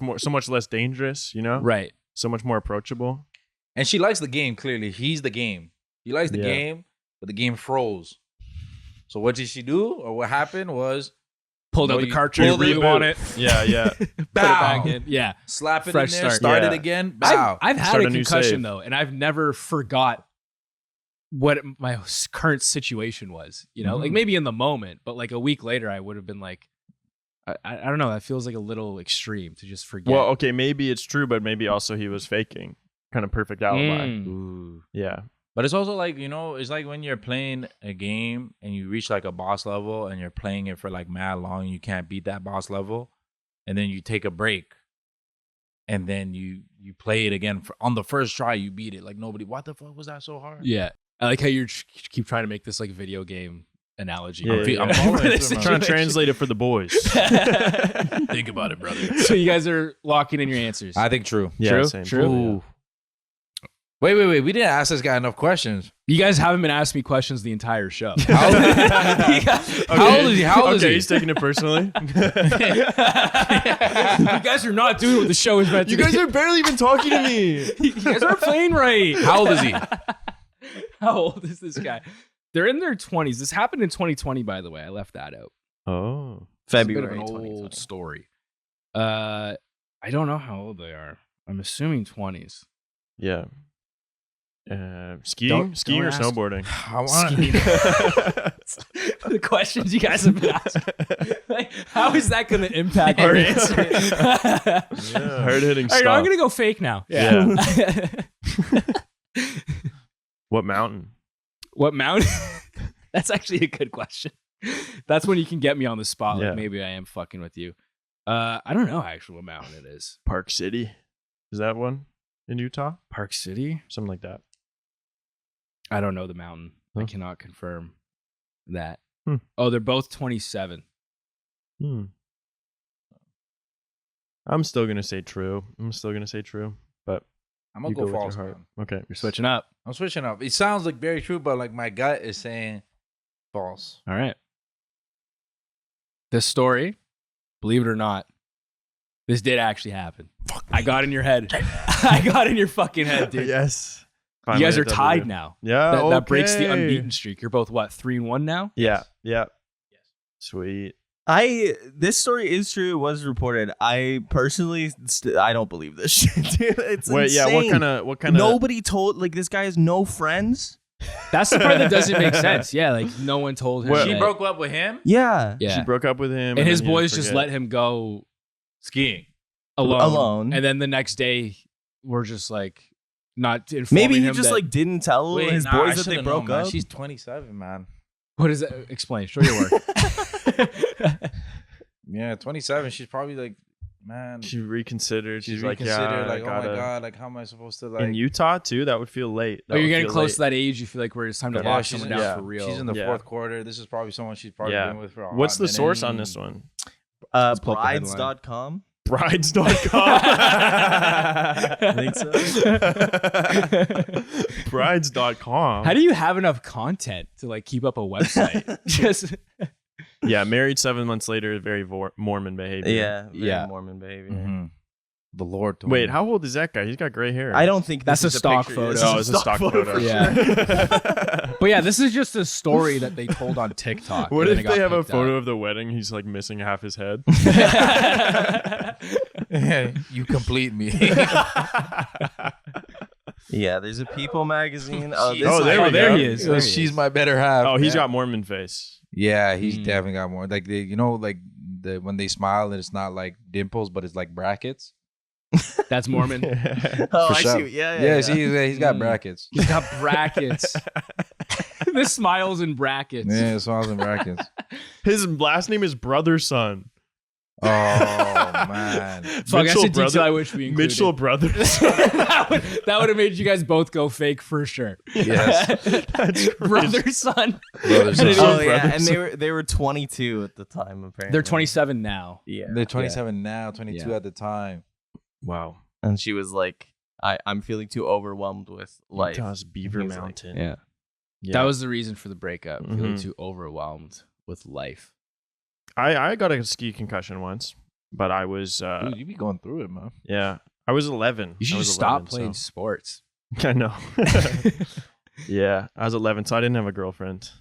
less dangerous. You know, Right. so much more approachable. and she likes the game. Clearly, he's the game. He likes the Yeah. game, but the game froze. So what did she do, or what happened was Pulled out No, the you cartridge, pulled it, rewind it, Yeah. put it Bow. back in. Yeah. slap it Fresh in there, start. start it Yeah. again. Bow. I've had Start a a new concussion save. though, and I've never forgot what my current situation was. You know, like maybe in the moment, but like a week later, I would have been like, I don't know. That feels like a little extreme to just forget. Well, okay, maybe it's true, but maybe also he was faking. Kind of perfect alibi. Ooh. Yeah. But it's also like, it's like when you're playing a game and you reach like a boss level and you're playing it for like mad long and you can't beat that boss level. And then you take a break and then you play it again. On the first try, you beat it. Like nobody, what the fuck was that so hard? Yeah. I like how you keep trying to make this like video game analogy. Yeah, I'm following it this through, man. Trying to translate it for the boys. Think about it, brother. So you guys are locking in your answers. I think true. Yeah, True? same. True? Ooh. Wait. We didn't ask this guy enough questions. You guys haven't been asking me questions the entire show. How old is he? How old is Okay, he? he's taking it personally. You guys are not doing what the show is meant to You guys do. are barely even talking to me. You guys aren't playing right. How old is he? How old is this guy? They're in their 20s. This happened in 2020, by the way. I left that out. Oh. It's a bit February of an 2020. old story. I don't know how old they are. I'm assuming 20s. Yeah. Skiing Don't or ask. snowboarding? I want. The questions you guys have been asking. Like, how is that going to impact your answer? Hard hitting All stuff. right, I'm going to go fake now. Yeah. What mountain? What mountain? That's actually a good question. That's when you can get me on the spot. Yeah. Like maybe I am fucking with you. I don't know actually what mountain it is. Park City. Is that one in Utah? Park City? Something like that. I don't know the mountain. I Huh. cannot confirm that. Hmm. Oh, they're both 27. I'm still gonna say true. But I'm gonna you go with your false, heart. man. Okay. You're switching up. I'm switching up. It sounds like very true, but like my gut is saying false. All right. This story, believe it or not, this did actually happen. I got in your head. I got in your fucking head, dude. Yes. You guys are Finally, tied W. now. Yeah. That breaks the okay. unbeaten streak. You're both what, 3-1 now? Yeah. Yes. Sweet. This story is true. It was reported. I personally, I don't believe this shit. Dude. It's Wait. insane. Yeah. What kind of? Nobody told. Like this guy has no friends. That's the part that doesn't make sense. Yeah, like no one told him. Well, She that- broke up with him Yeah. Yeah. She broke up with him, and his then he boys didn't just forget. let him go skiing. alone. And then the next day, we're just like not informing Maybe he him just that- like didn't tell his boys that they broke up. She's 27, man. What is that? Explain. Show your work. Yeah, 27. She's probably like, man. She reconsidered. She's like, reconsidered. yeah, like, I oh my gotta- god, like, how am I supposed to like? In Utah too, that would feel late. Oh, you're getting close to that age. You feel like it's time to Yeah, lock she's someone in- down yeah. for real. She's in the Yeah. fourth quarter. This is probably someone she's probably Yeah. been with for a What's hot the minute. source on this one? Let's pull up the headline. Brides.com. Brides.com. I think so. Brides.com. How do you have enough content to like keep up a website? Just Yeah, married 7 months later, very Mormon behavior. Yeah. Very Yeah. Mormon behavior. Mhm. The Lord told Wait, me. how old is that guy? He's got gray hair. I don't think That's this a is stock picture. photo. This Oh, is it's a stock photo. for Yeah. sure. But yeah, this is just a story that they told on TikTok. What and if then it they got have a picked photo up. of the wedding? He's like missing half his head. You complete me. Yeah, there's a People magazine. Oh, this Oh, there we there go. he is. There he She's is. my better half. Oh, he's Yeah. got Mormon face. Yeah, he's Mm. definitely got more. Like like when they smile and it's not like dimples, but it's like brackets. That's Mormon. Oh, For I sure. see. Yeah. Yeah, see, he's got Mm. brackets. He's got brackets. The smiles and brackets. Yeah, smiles and brackets. His last name is Brotherson. Oh man. Fuck, that's a Mitchell detail I wish we included. Mitchell Brothers. that would have made you guys both go fake for sure. Yes. That's Brother, son. Brothers and Oh sisters. yeah, and they were 22 at the time apparently. They're 27 now. Yeah, They're 27 now, 22 Yeah. at the time. Wow. and she was like, "I'm feeling too overwhelmed with life." Utah's Beaver He's like- Mountain. Yeah. Yeah. That was the reason for the breakup. Feeling Mhm. too overwhelmed with life. I got a ski concussion once, but I was Dude, you be going through it, man. yeah. I was 11. You should I was just stop 11, playing so- sports. I know. Yeah, I was 11, so I didn't have a girlfriend.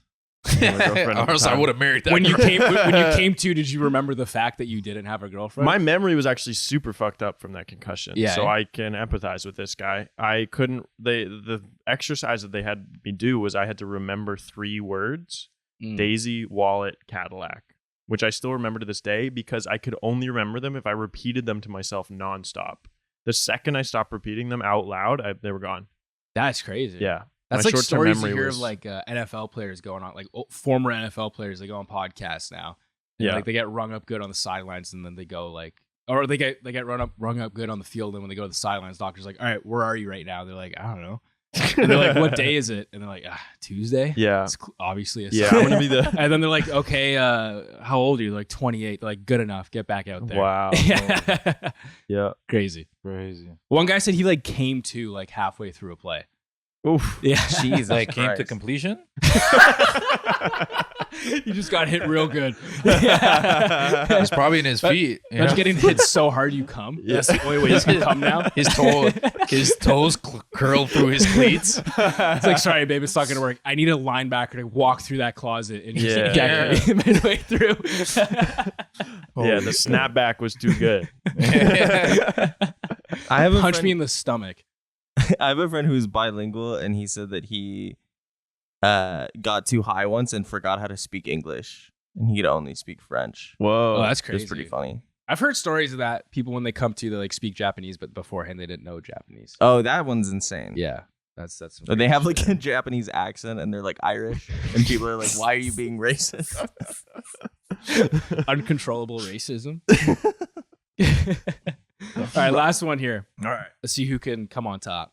Or else I would have married that. When you girl. came to, did you remember the fact that you didn't have a girlfriend? My memory was actually super fucked up from that concussion. Yeah. So I can empathize with this guy. I couldn't. The exercise that they had me do was I had to remember 3 words: Mm. Daisy, wallet, Cadillac, which I still remember to this day because I could only remember them if I repeated them to myself nonstop. The second I stopped repeating them out loud, they were gone. That's crazy. Yeah. That's My like short-term stories you memory hear was- of like NFL players going on, like former NFL players. They go on podcasts now. And, Yeah. like they get rung up good on the sidelines, and then they go like, or they get rung up good on the field, and when they go to the sidelines, doctor's like, "All right, where are you right now?" They're like, "I don't know." And they're like, "What day is it?" And they're like, "Tuesday." Yeah. It's obviously a Yeah. Sunday. I'm gonna be the. And then they're like, "Okay, how old are you?" They're like 28. They're like, "Good enough. Get back out there." Wow. Yeah. Yeah. Crazy. Crazy. One guy said he like came to like halfway through a play. Oof. Yeah. Jesus Like came to Christ. completion. He just got hit real good. It's probably in his feet. you Imagine know? getting hit so hard you come. Yeah. That's the only way you can come now. His toes curl through his cleats. It's like, sorry, babe, it's not gonna work. I need a linebacker to walk through that closet and just Yeah. get me midway through. Yeah. The snapback was too good. I have a Punch friend, me in the stomach. I have a friend who's bilingual, and he said that he got too high once and forgot how to speak English, and he could only speak French. Whoa. Oh, that's It's crazy. pretty funny. I've heard stories of that. People when they come to, they like speak Japanese, but beforehand they didn't know Japanese. Oh, that one's insane. Yeah, that's. some They crazy have like shit. a Japanese accent, and they're like Irish, and people are like, "Why are you being racist?" uncontrollable racism. All right, last one here. All right. Let's see who can come on top.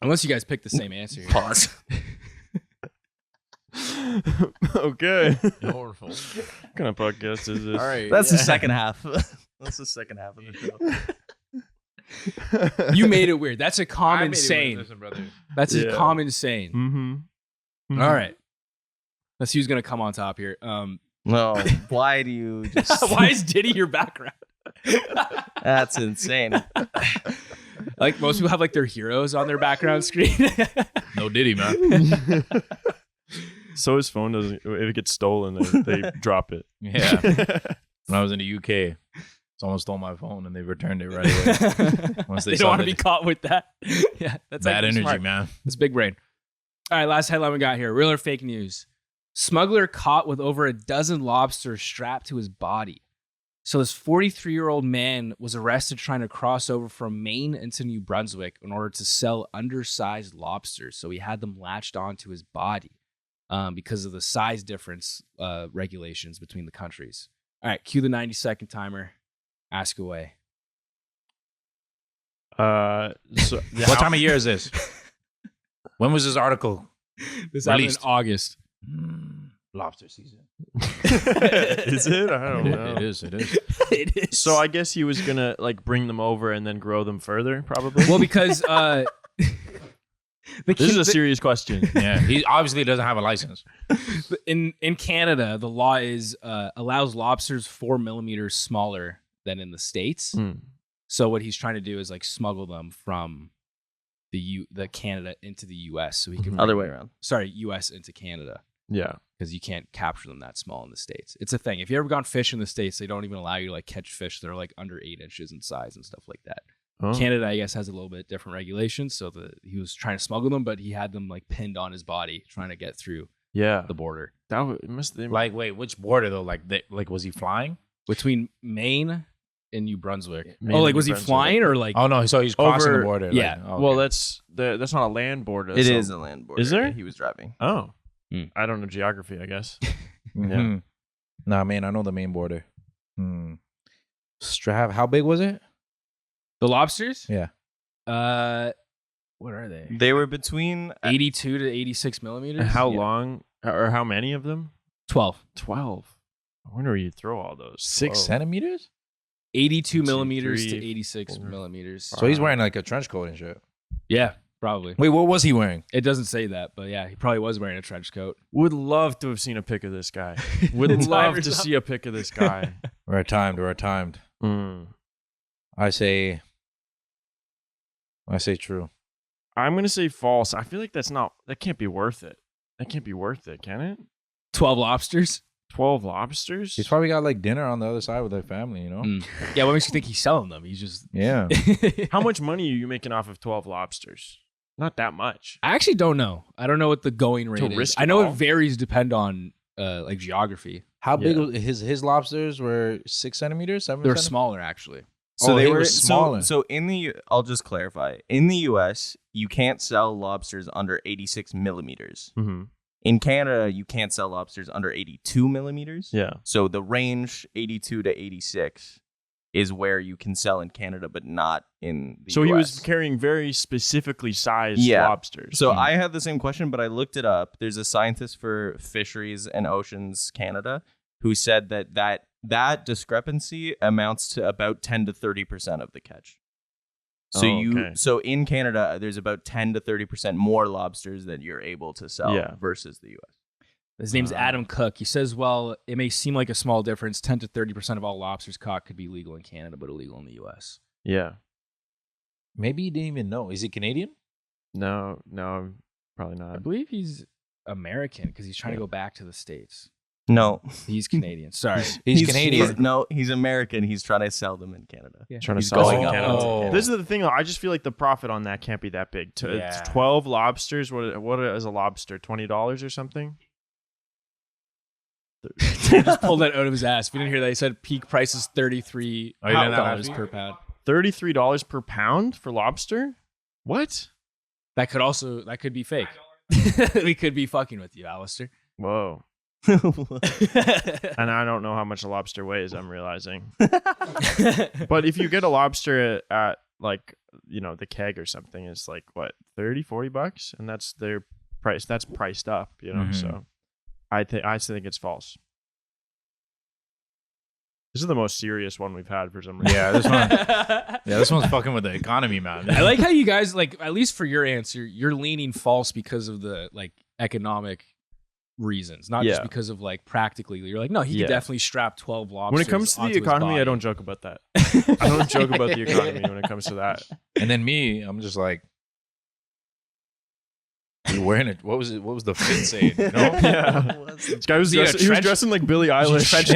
Unless you guys pick the same answer. Here. Pause. Okay. What kind of podcast is this? All right. That's the second half. That's the second half of the show. You made it weird. That's a I common made it saying. with this, brother. That's a Yeah. common saying. Mm-hmm. All right. Let's see who's gonna come on top here. No, why do you just? Why is Diddy your background? That's insane. Like most people have like their heroes on their background screen. No Diddy, man. So his phone doesn't. If it gets stolen, they drop it. Yeah. When I was in the UK, someone stole my phone and they returned it right away. Once They saw don't want to that- be caught with that. Yeah, that's bad actually energy, smart. man. It's big brain. All right, last headline we got here. Real or fake news? Smuggler caught with over a dozen lobsters strapped to his body. So this 43-year-old man was arrested trying to cross over from Maine into New Brunswick in order to sell undersized lobsters. So he had them latched onto his body because of the size difference regulations between the countries. All right, cue the 90-second timer. Ask away. So What time of year is this? When was this article? This happened in Released. August. Lobster season. Is it? I don't know. It is. It is. So I guess he was gonna like bring them over and then grow them further, probably. Well, because the this is a the- serious question. Yeah. He obviously doesn't have a license. in Canada, the law is allows lobsters 4 millimeters smaller than in the States. Mm. So what he's trying to do is like smuggle them from the Canada into the U.S. so he can Other way around. U.S. into Canada. Yeah. Because you can't capture them that small in the States. It's a thing. If you ever gone fishing in the States, they don't even allow you to like catch fish that are like under 8 inches in size and stuff like that. Oh. Canada, I guess, has a little bit different regulations. So he was trying to smuggle them, but he had them like pinned on his body trying to get through Yeah. the border. That must Like, wait, which border though? Like, was he flying? Between Maine and New Brunswick. Maine like and was New he Brunswick. flying or like? Oh no, so he's crossing Over- the border. yeah. Like, okay. Well, that's not a land border. It so- is a land border. Is there? that he was driving. Oh. Hmm. I don't know geography, I guess. Mhm. Nah, man, I know the main border. How big was it? The lobsters? Yeah. What are they? They were between 82 to 86 millimeters. And how Yeah. long or how many of them? 12. 12. I wonder where you throw all those. 6 12. centimeters? 82 2, millimeters to 3, 86 4. millimeters. So he's wearing like a trench coat and shit. Yeah, probably. Wait, what was he wearing? It doesn't say that, but yeah, he probably was wearing a trench coat. Would love to have seen a pic of this guy. Would The love timer's to up. see a pic of this guy. We're timed. Mm. I say true. I'm gonna say false. I feel like that can't be worth it. That can't be worth it, can it? 12 lobsters? 12 lobsters? He's probably got like dinner on the other side with their family, you know? Mm. Yeah, what makes you think he's selling them? He's just. Yeah. How much money are you making off of 12 lobsters? Not that much. I actually don't know. I don't know what the going rate is. risk I it know all? it varies depend on like geography. How big Yeah. was his lobsters were 6 centimeters, 7 They're centimeters? smaller actually. So Oh, they he were was smaller. So in the I'll just clarify. In the US, you can't sell lobsters under 86 millimeters. Mm-hmm. In Canada, you can't sell lobsters under 82 millimeters. Yeah. So the range 82 to 86 is where you can sell in Canada, but not in the So US. he was carrying very specifically sized Yeah. lobsters. So I had the same question, but I looked it up. There's a scientist for Fisheries and Oceans Canada who said that discrepancy amounts to about 10 to 30% of the catch. So Oh, okay. so in Canada, there's about 10 to 30% more lobsters that you're able to sell Yeah. versus the US. His name's Adam Cook. He says, well, it may seem like a small difference. 10 to 30% of all lobsters caught could be legal in Canada, but illegal in the U.S. Yeah. Maybe he didn't even know. Is he Canadian? No, probably I not. believe he's American because he's trying to go back to the States. No. He's Canadian. Sorry. He's Canadian. He's American. He's trying to sell them in Canada. Yeah. Trying to He's sell going it in up. Canada. Oh. This is the thing, though. I just feel like the profit on that can't be that big. Yeah. 12 lobsters. What is a lobster? $20 or something? He just pulled that out of his ass. If you didn't hear that, he said peak price is $33 Oh, you didn't know that? per pound. $33 per pound for lobster? What? That could be fake. We could be fucking with you, Alistair. Whoa. And I don't know how much a lobster weighs, I'm realizing. But if you get a lobster at like, the keg or something, it's like what, $30-$40? And that's their price. That's priced up, Mhm. So I think it's false. This is the most serious one we've had for some reason. Yeah, this one's fucking with the economy, man. I like how you guys, like, at least for your answer, you're leaning false because of the like economic reasons, not just Yeah. because of like practically. You're like, no, he Yeah. could definitely strap 12 lobsters. When it comes to onto the his economy, I body. don't joke about that. I don't joke about the economy when it comes to that. And then me, I'm just like, you're wearing it. What was it? What was the fit saying? No? Yeah. This guy was he in a dressing, he was trench- dressing like Billie Eilish. Trenched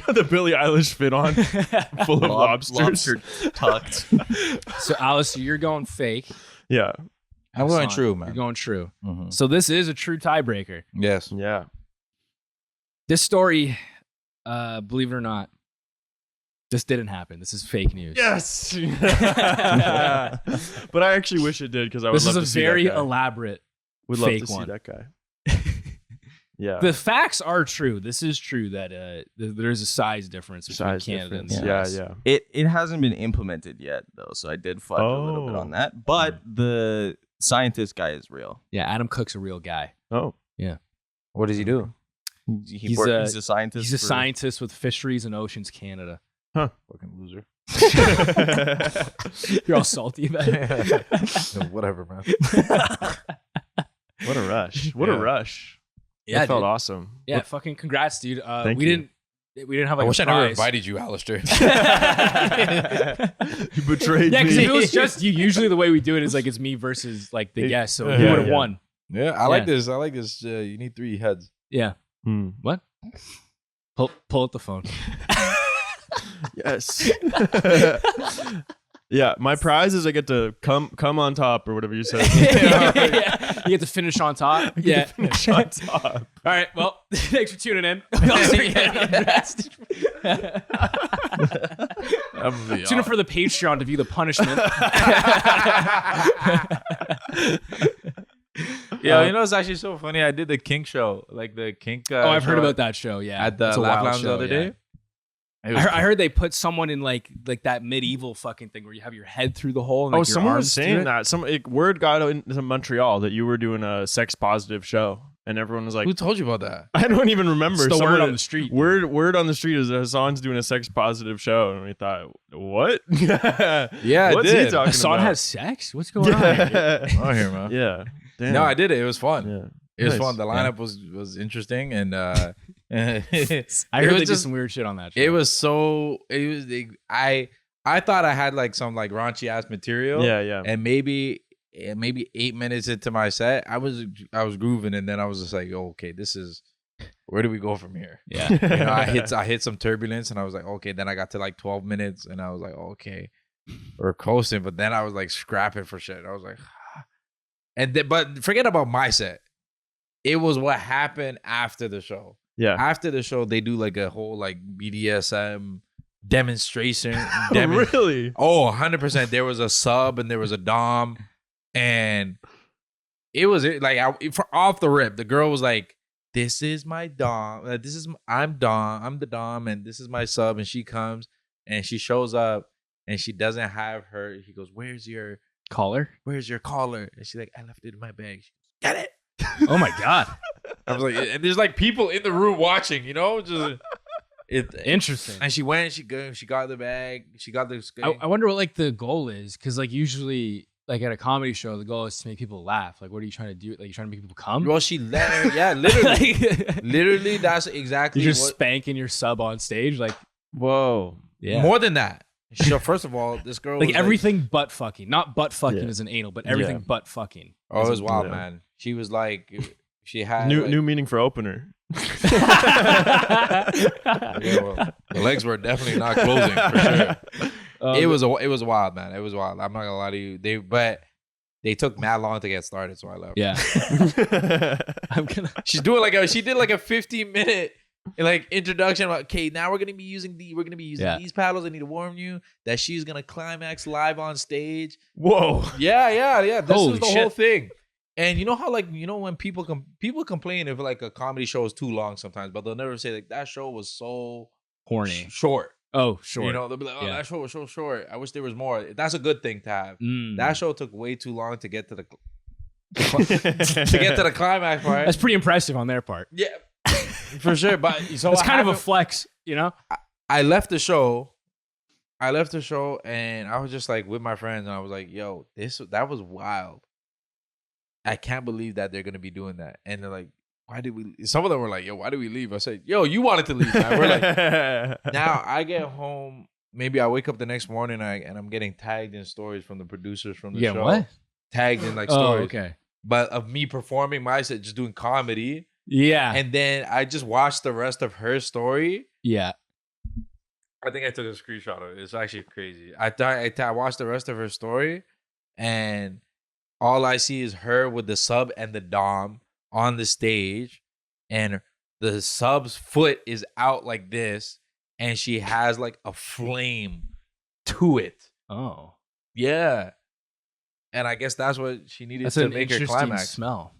Got the Billie Eilish fit on, full of lobsters. Lobster tucked. So, Alistair, you're going fake. Yeah. I'm going Hassan, true, man. You're going true. Mhm. So this is a true tiebreaker. Yes. Yeah. This story, believe it or not, this didn't happen. This is fake news. Yes. But I actually wish it did because I would This love is a to see very that guy. elaborate Would love fake to see one. that guy. Yeah. The facts are true. This is true that there's a size difference between Size Canada difference. and the Yeah, US. yeah. It hasn't been implemented yet, though, so I did fudge a little bit on that. But the scientist guy is real. Yeah, Adam Cook's a real guy. Oh. What does he do? He's a scientist. He's a for- scientist with Fisheries and Oceans Canada. Fucking loser. You're all salty about it. No, whatever, man. What a rush. What a Yeah. rush. Yeah, That felt dude. awesome. Yeah, fucking congrats, dude. Thank We you. didn't We didn't have I like wish a I never prize. invited you, Alistair. You betrayed Yeah, me. because if it was just you, usually the way we do it is like it's me versus like the guest, so he would have won. Yeah, I like this. I like this. You need 3 heads. Yeah. What? Pull out the phone. Yes. Yeah, my prize is I get to come on top or whatever you said. Yeah. You get to finish on top. Yeah. Finish on top. All right. Well, thanks for tuning in. We'll see you again on the rest. Tune in for the Patreon to view the punishment. Yeah, you know, it's actually so funny. I did the kink show, like the kink. I've heard show about that show. Yeah, at the It's a Laugh wild Lounge the show, other yeah. day. I heard they put someone in like that medieval fucking thing where you have your head through the hole. And, like, your someone was arms through saying it. that. Word got into Montreal that you were doing a sex positive show, and everyone was like, Who told you about that? I don't even remember. It's the Someone- word on the street. Word on the street is that Hassan's doing a sex positive show, and we thought, what? Yeah, I what's he did. talking Hassan about? has sex? What's going on? Here? Oh, here, man. Yeah. Damn. No, I did it. It was fun. Yeah. It was Nice. fun. The lineup was interesting, and I heard It they was did just- some weird shit on that show. it was so. It was. I thought I had like some like raunchy ass material. Yeah. And maybe 8 minutes into my set, I was grooving, and then I was just like, oh, okay, this is. Where do we go from here? Yeah. You know, I hit some turbulence, and I was like, okay. Then I got to like 12 minutes, and I was like, okay, we're coasting. But then I was like scrapping for shit. I was like, and then, but forget about my set. It was what happened after the show. Yeah. After the show, they do like a whole like BDSM demonstration. Really? Oh, 100%. There was a sub and there was a dom, and it was like off the rip. The girl was like, "This is my dom. I'm dom. I'm the dom, and this is my sub." And she comes and she shows up, and she doesn't have her. He goes, "Where's your Caller? collar?" And she's like, "I left it in my bag." She goes, "Get it." Oh my god. I was like, and there's like people in the room watching, you know, just Interesting. And she went, she got the bag, she got the. I wonder what like the goal is, because like usually like at a comedy show, the goal is to make people laugh. Like, what are you trying to do? Like, you trying to make people come? Well, she let her, yeah, literally, literally, that's exactly. You're just what, spanking your sub on stage, like Whoa. yeah. more than that. So first of all, this girl like was everything but fucking, not butt fucking Yeah. as an anal, but everything Yeah. but fucking. Oh, it was wild, Yeah. man. She was like, she had New meaning for opener. Yeah, well, the legs were definitely not closing for sure. It was wild, man. It was wild. I'm not gonna lie to you. They took mad long to get started, so I left. Yeah. I'm gonna. She's doing she did like a 15-minute like introduction about, okay, now we're gonna be using Yeah. these paddles. I need to warn you that she's gonna climax live on stage. Whoa. Yeah. This Holy was the shit. whole thing. And you know how when people complain if like a comedy show is too long sometimes, but they'll never say like that show was so Horny. short. Oh, sure. You know, they'll be like, oh, Yeah. that show was so short. I wish there was more. That's a good thing to have. That show took way too long to get to the climax part. That's pretty impressive on their part. Yeah, for sure. But so It's what kind of a happened- flex, you know? I left the show. And I was just like with my friends, and I was like, "Yo, that was wild. I can't believe that they're gonna be doing that." And they're like, "Why did we?" Some of them were like, "Yo, why did we leave?" I said, "Yo, you wanted to leave, man." We're like, now I get home. Maybe I wake up the next morning and I'm getting tagged in stories from the producers from the Yeah, show. what? Tagged in like Oh, stories, okay. but of me performing my set, just doing comedy. Yeah. And then I just watched the rest of her story. Yeah. I think I took a screenshot of it. It's actually crazy. I watched the rest of her story, and all I see is her with the sub and the dom on the stage, and the sub's foot is out like this, and she has like a flame to it. Oh. Yeah. And I guess that's what she needed That's to an make her interesting climax. smell.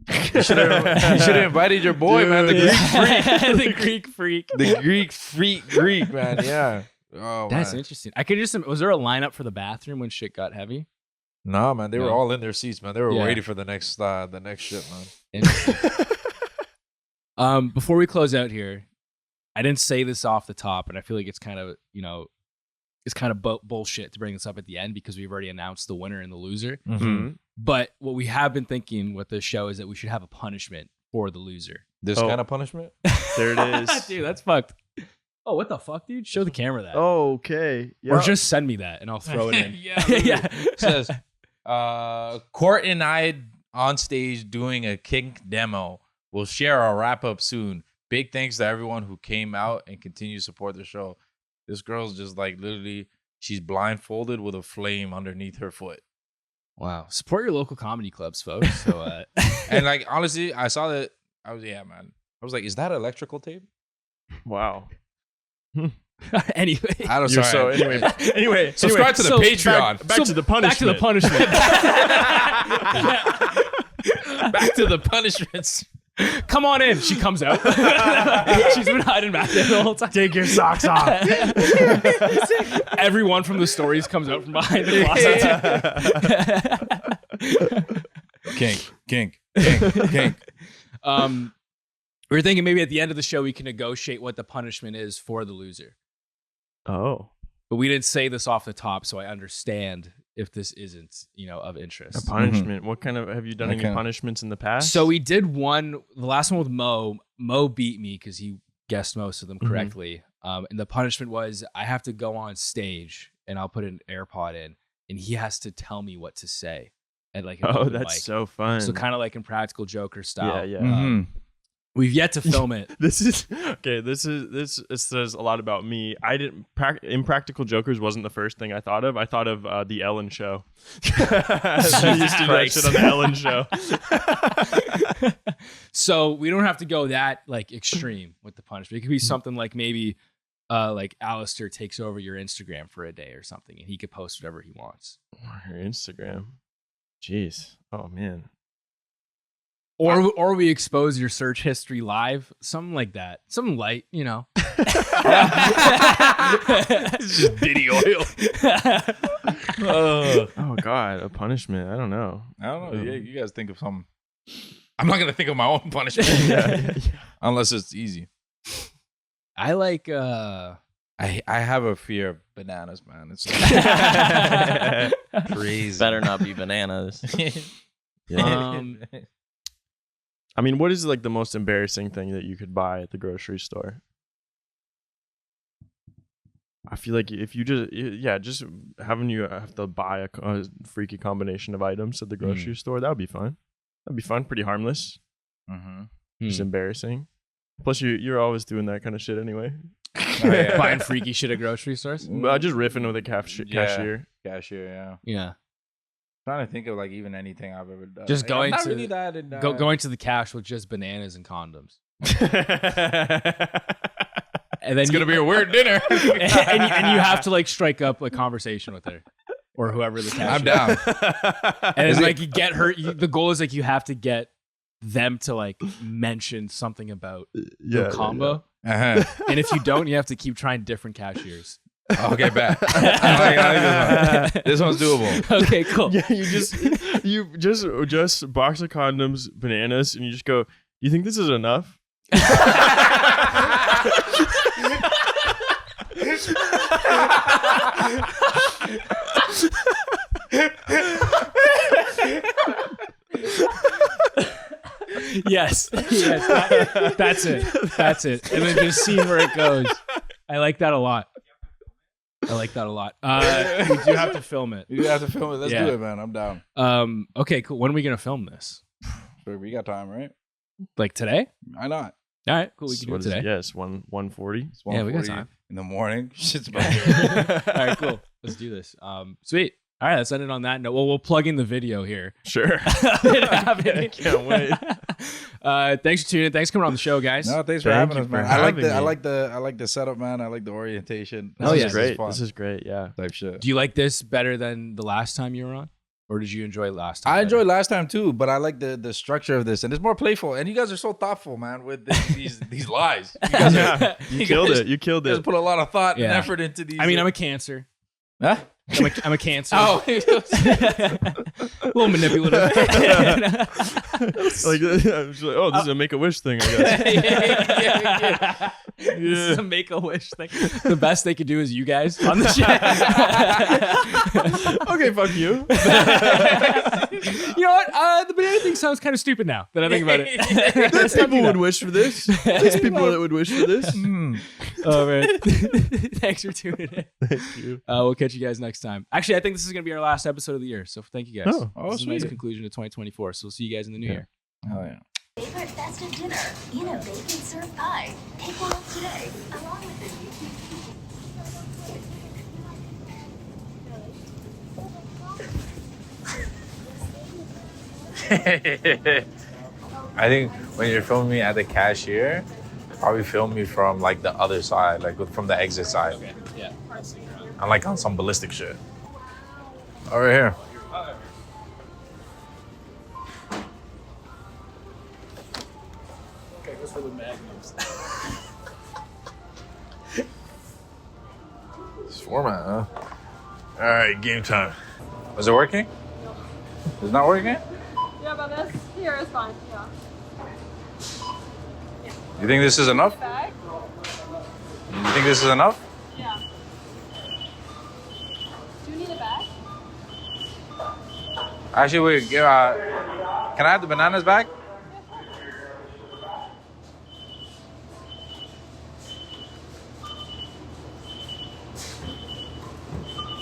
You should have invited your boy, man. The Greek freak. The Greek freak. The Greek, man. Yeah. Oh, That's man. interesting. I could just. Was there a lineup for the bathroom when shit got heavy? No, man. They were No. all in their seats, man. They were Yeah. waiting for the next shit, man. Interesting. Before we close out here, I didn't say this off the top, and I feel like it's kind of bullshit to bring this up at the end because we've already announced the winner and the loser. Mhm. But what we have been thinking with this show is that we should have a punishment for the loser. This Oh. kind of punishment? There it is. Dude, that's fucked. Oh, what the fuck, dude? Show the camera that. Oh, okay. Yeah. Or just send me that and I'll throw it in. Yeah. Yeah. It says, Court and I on stage doing a kink demo. We'll share our wrap up soon. Big thanks to everyone who came out and continue to support the show. This girl's just like literally, she's blindfolded with a flame underneath her foot. Wow. Support your local comedy clubs, folks. So, And like, honestly, I saw that. I was like, is that electrical tape? Wow. Anyway. I don't You're sorry. so anyway. Subscribe to the Patreon. Back to the punishment. Back to the punishments. Come on in. She comes out. She's been hiding back there the whole time. Take your socks off. Everyone from the stories comes out from behind the closet. Kink. We were thinking maybe at the end of the show we can negotiate what the punishment is for the loser. Oh. But we didn't say this off the top, so I understand if this isn't, of interest. A punishment. What kind of have you done any punishments in the past? So we did one, the last one with Mo. Mo beat me because he guessed most of them correctly. And the punishment was I have to go on stage and I'll put an AirPod in and he has to tell me what to say. At like an open that's mic. so fun. So kind of like in Practical Joker style. Yeah. We've yet to film it. This it says a lot about me. I didn't Impractical Jokers wasn't the first thing I thought of. I thought of the Ellen Show. She used to do that shit on the Ellen Show. So we don't have to go that like extreme with the punishment. It could be something like maybe like Alistair takes over your Instagram for a day or something, and he could post whatever he wants. Her Instagram. Jeez. Oh man. Or we expose your search history live, something like that. Something light, It's just Diddy oil. Oh God, a punishment. I don't know. Yeah, you guys think of something. I'm not gonna think of my own punishment. Unless it's easy. I like I have a fear of bananas, man. It's crazy. Better not be bananas. I mean, what is like the most embarrassing thing that you could buy at the grocery store? I feel like if you just having you have to buy a freaky combination of items at the grocery store, that would be fun. That'd be fun, pretty harmless. Just embarrassing. Plus, you're always doing that kind of shit anyway. buying freaky shit at grocery stores. Just riffing with a cashier. Cashier, Yeah. Trying to think of like even anything I've ever done. Just going not to really that in, going to the cash with just bananas and condoms. And then it's gonna be a weird dinner. and you have to like strike up a conversation with her or whoever the cashier. I'm down. And it's like you get her. The goal is like you have to get them to like mention something about the combo. Uh-huh. And if you don't, you have to keep trying different cashiers. Okay, bad. I like this one's doable. Okay, cool. Yeah, you just box of condoms, bananas, and you just go, you think this is enough? Yes, that's it. And then just see where it goes. I like that a lot. We do have to film it. You have to film it. Let's do it, man. I'm down. Okay, cool. When are we gonna film this? Sure, we got time, right? Like today? Why not? All right, cool. We can do it today. Yes, 1:40. Yeah, we got time in the morning. Shit's about to All right, cool. Let's do this. Sweet. All right, let's end it on that note. Well, we'll plug in the video here. Sure. I can't wait. Thanks for tuning in. Thanks for coming on the show, guys. No, thanks for having us, man. I like the setup, man. I like the orientation. This is great. This is great. Yeah. Type shit. Do you like this better than the last time you were on? Or did you enjoy last time? I enjoyed last time too, but I like the structure of this, and it's more playful. And you guys are so thoughtful, man, with these lies. You guys you killed it. You killed You guys it. put a lot of thought and effort into these. I mean, I'm a Cancer. Huh? I'm a Cancer. Oh, a little manipulative. This is a Make-A-Wish thing, I guess. This is a Make-A-Wish thing. The best they could do is you guys on the show. Okay, fuck you. You know what? The banana thing sounds kind of stupid now that I think about it. There's people would wish for this. There's people that would wish for this. Oh man. Thanks for tuning in. Thank you. We'll catch you guys next time. Actually, I think this is gonna be our last episode of the year. So thank you guys. Oh, This is a nice sweet. conclusion to 2024. So we'll see you guys in the new year. Oh yeah. Favorite festive dinner in a bacon served pie. Take one up today, along with the I think when you're filming me at the cashier, probably film me from like the other side, like from the exit side. Okay. Yeah. I'm like on some ballistic shit. Over here. Okay, goes for the magnums. This format, huh? All right, game time. Was it working? It's not working? Yeah, but this here is fine. Yeah. You think this is enough? Bag? You think this is enough? Yeah. Do you need a bag? Actually, wait. Can I have the bananas back?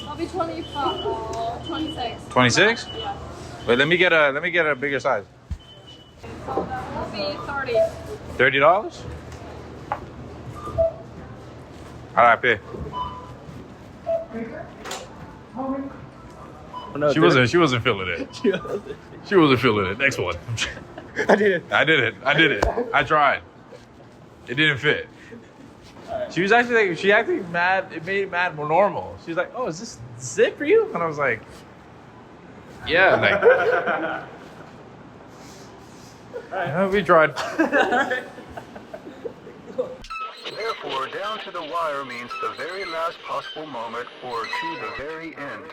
That'll be 26. 26? Yeah. Wait, let me get a bigger size. So that will be 30. $30? All right, pay. No, She wasn't feeling it. She wasn't feeling it. Next one. I did it. I tried. It didn't fit. She was actually like, she acted mad. It made it mad more normal. She was like, "Oh, is this it for you?" And I was like, "Yeah." Like, yeah, we tried. Therefore, down to the wire means the very last possible moment or to the very end.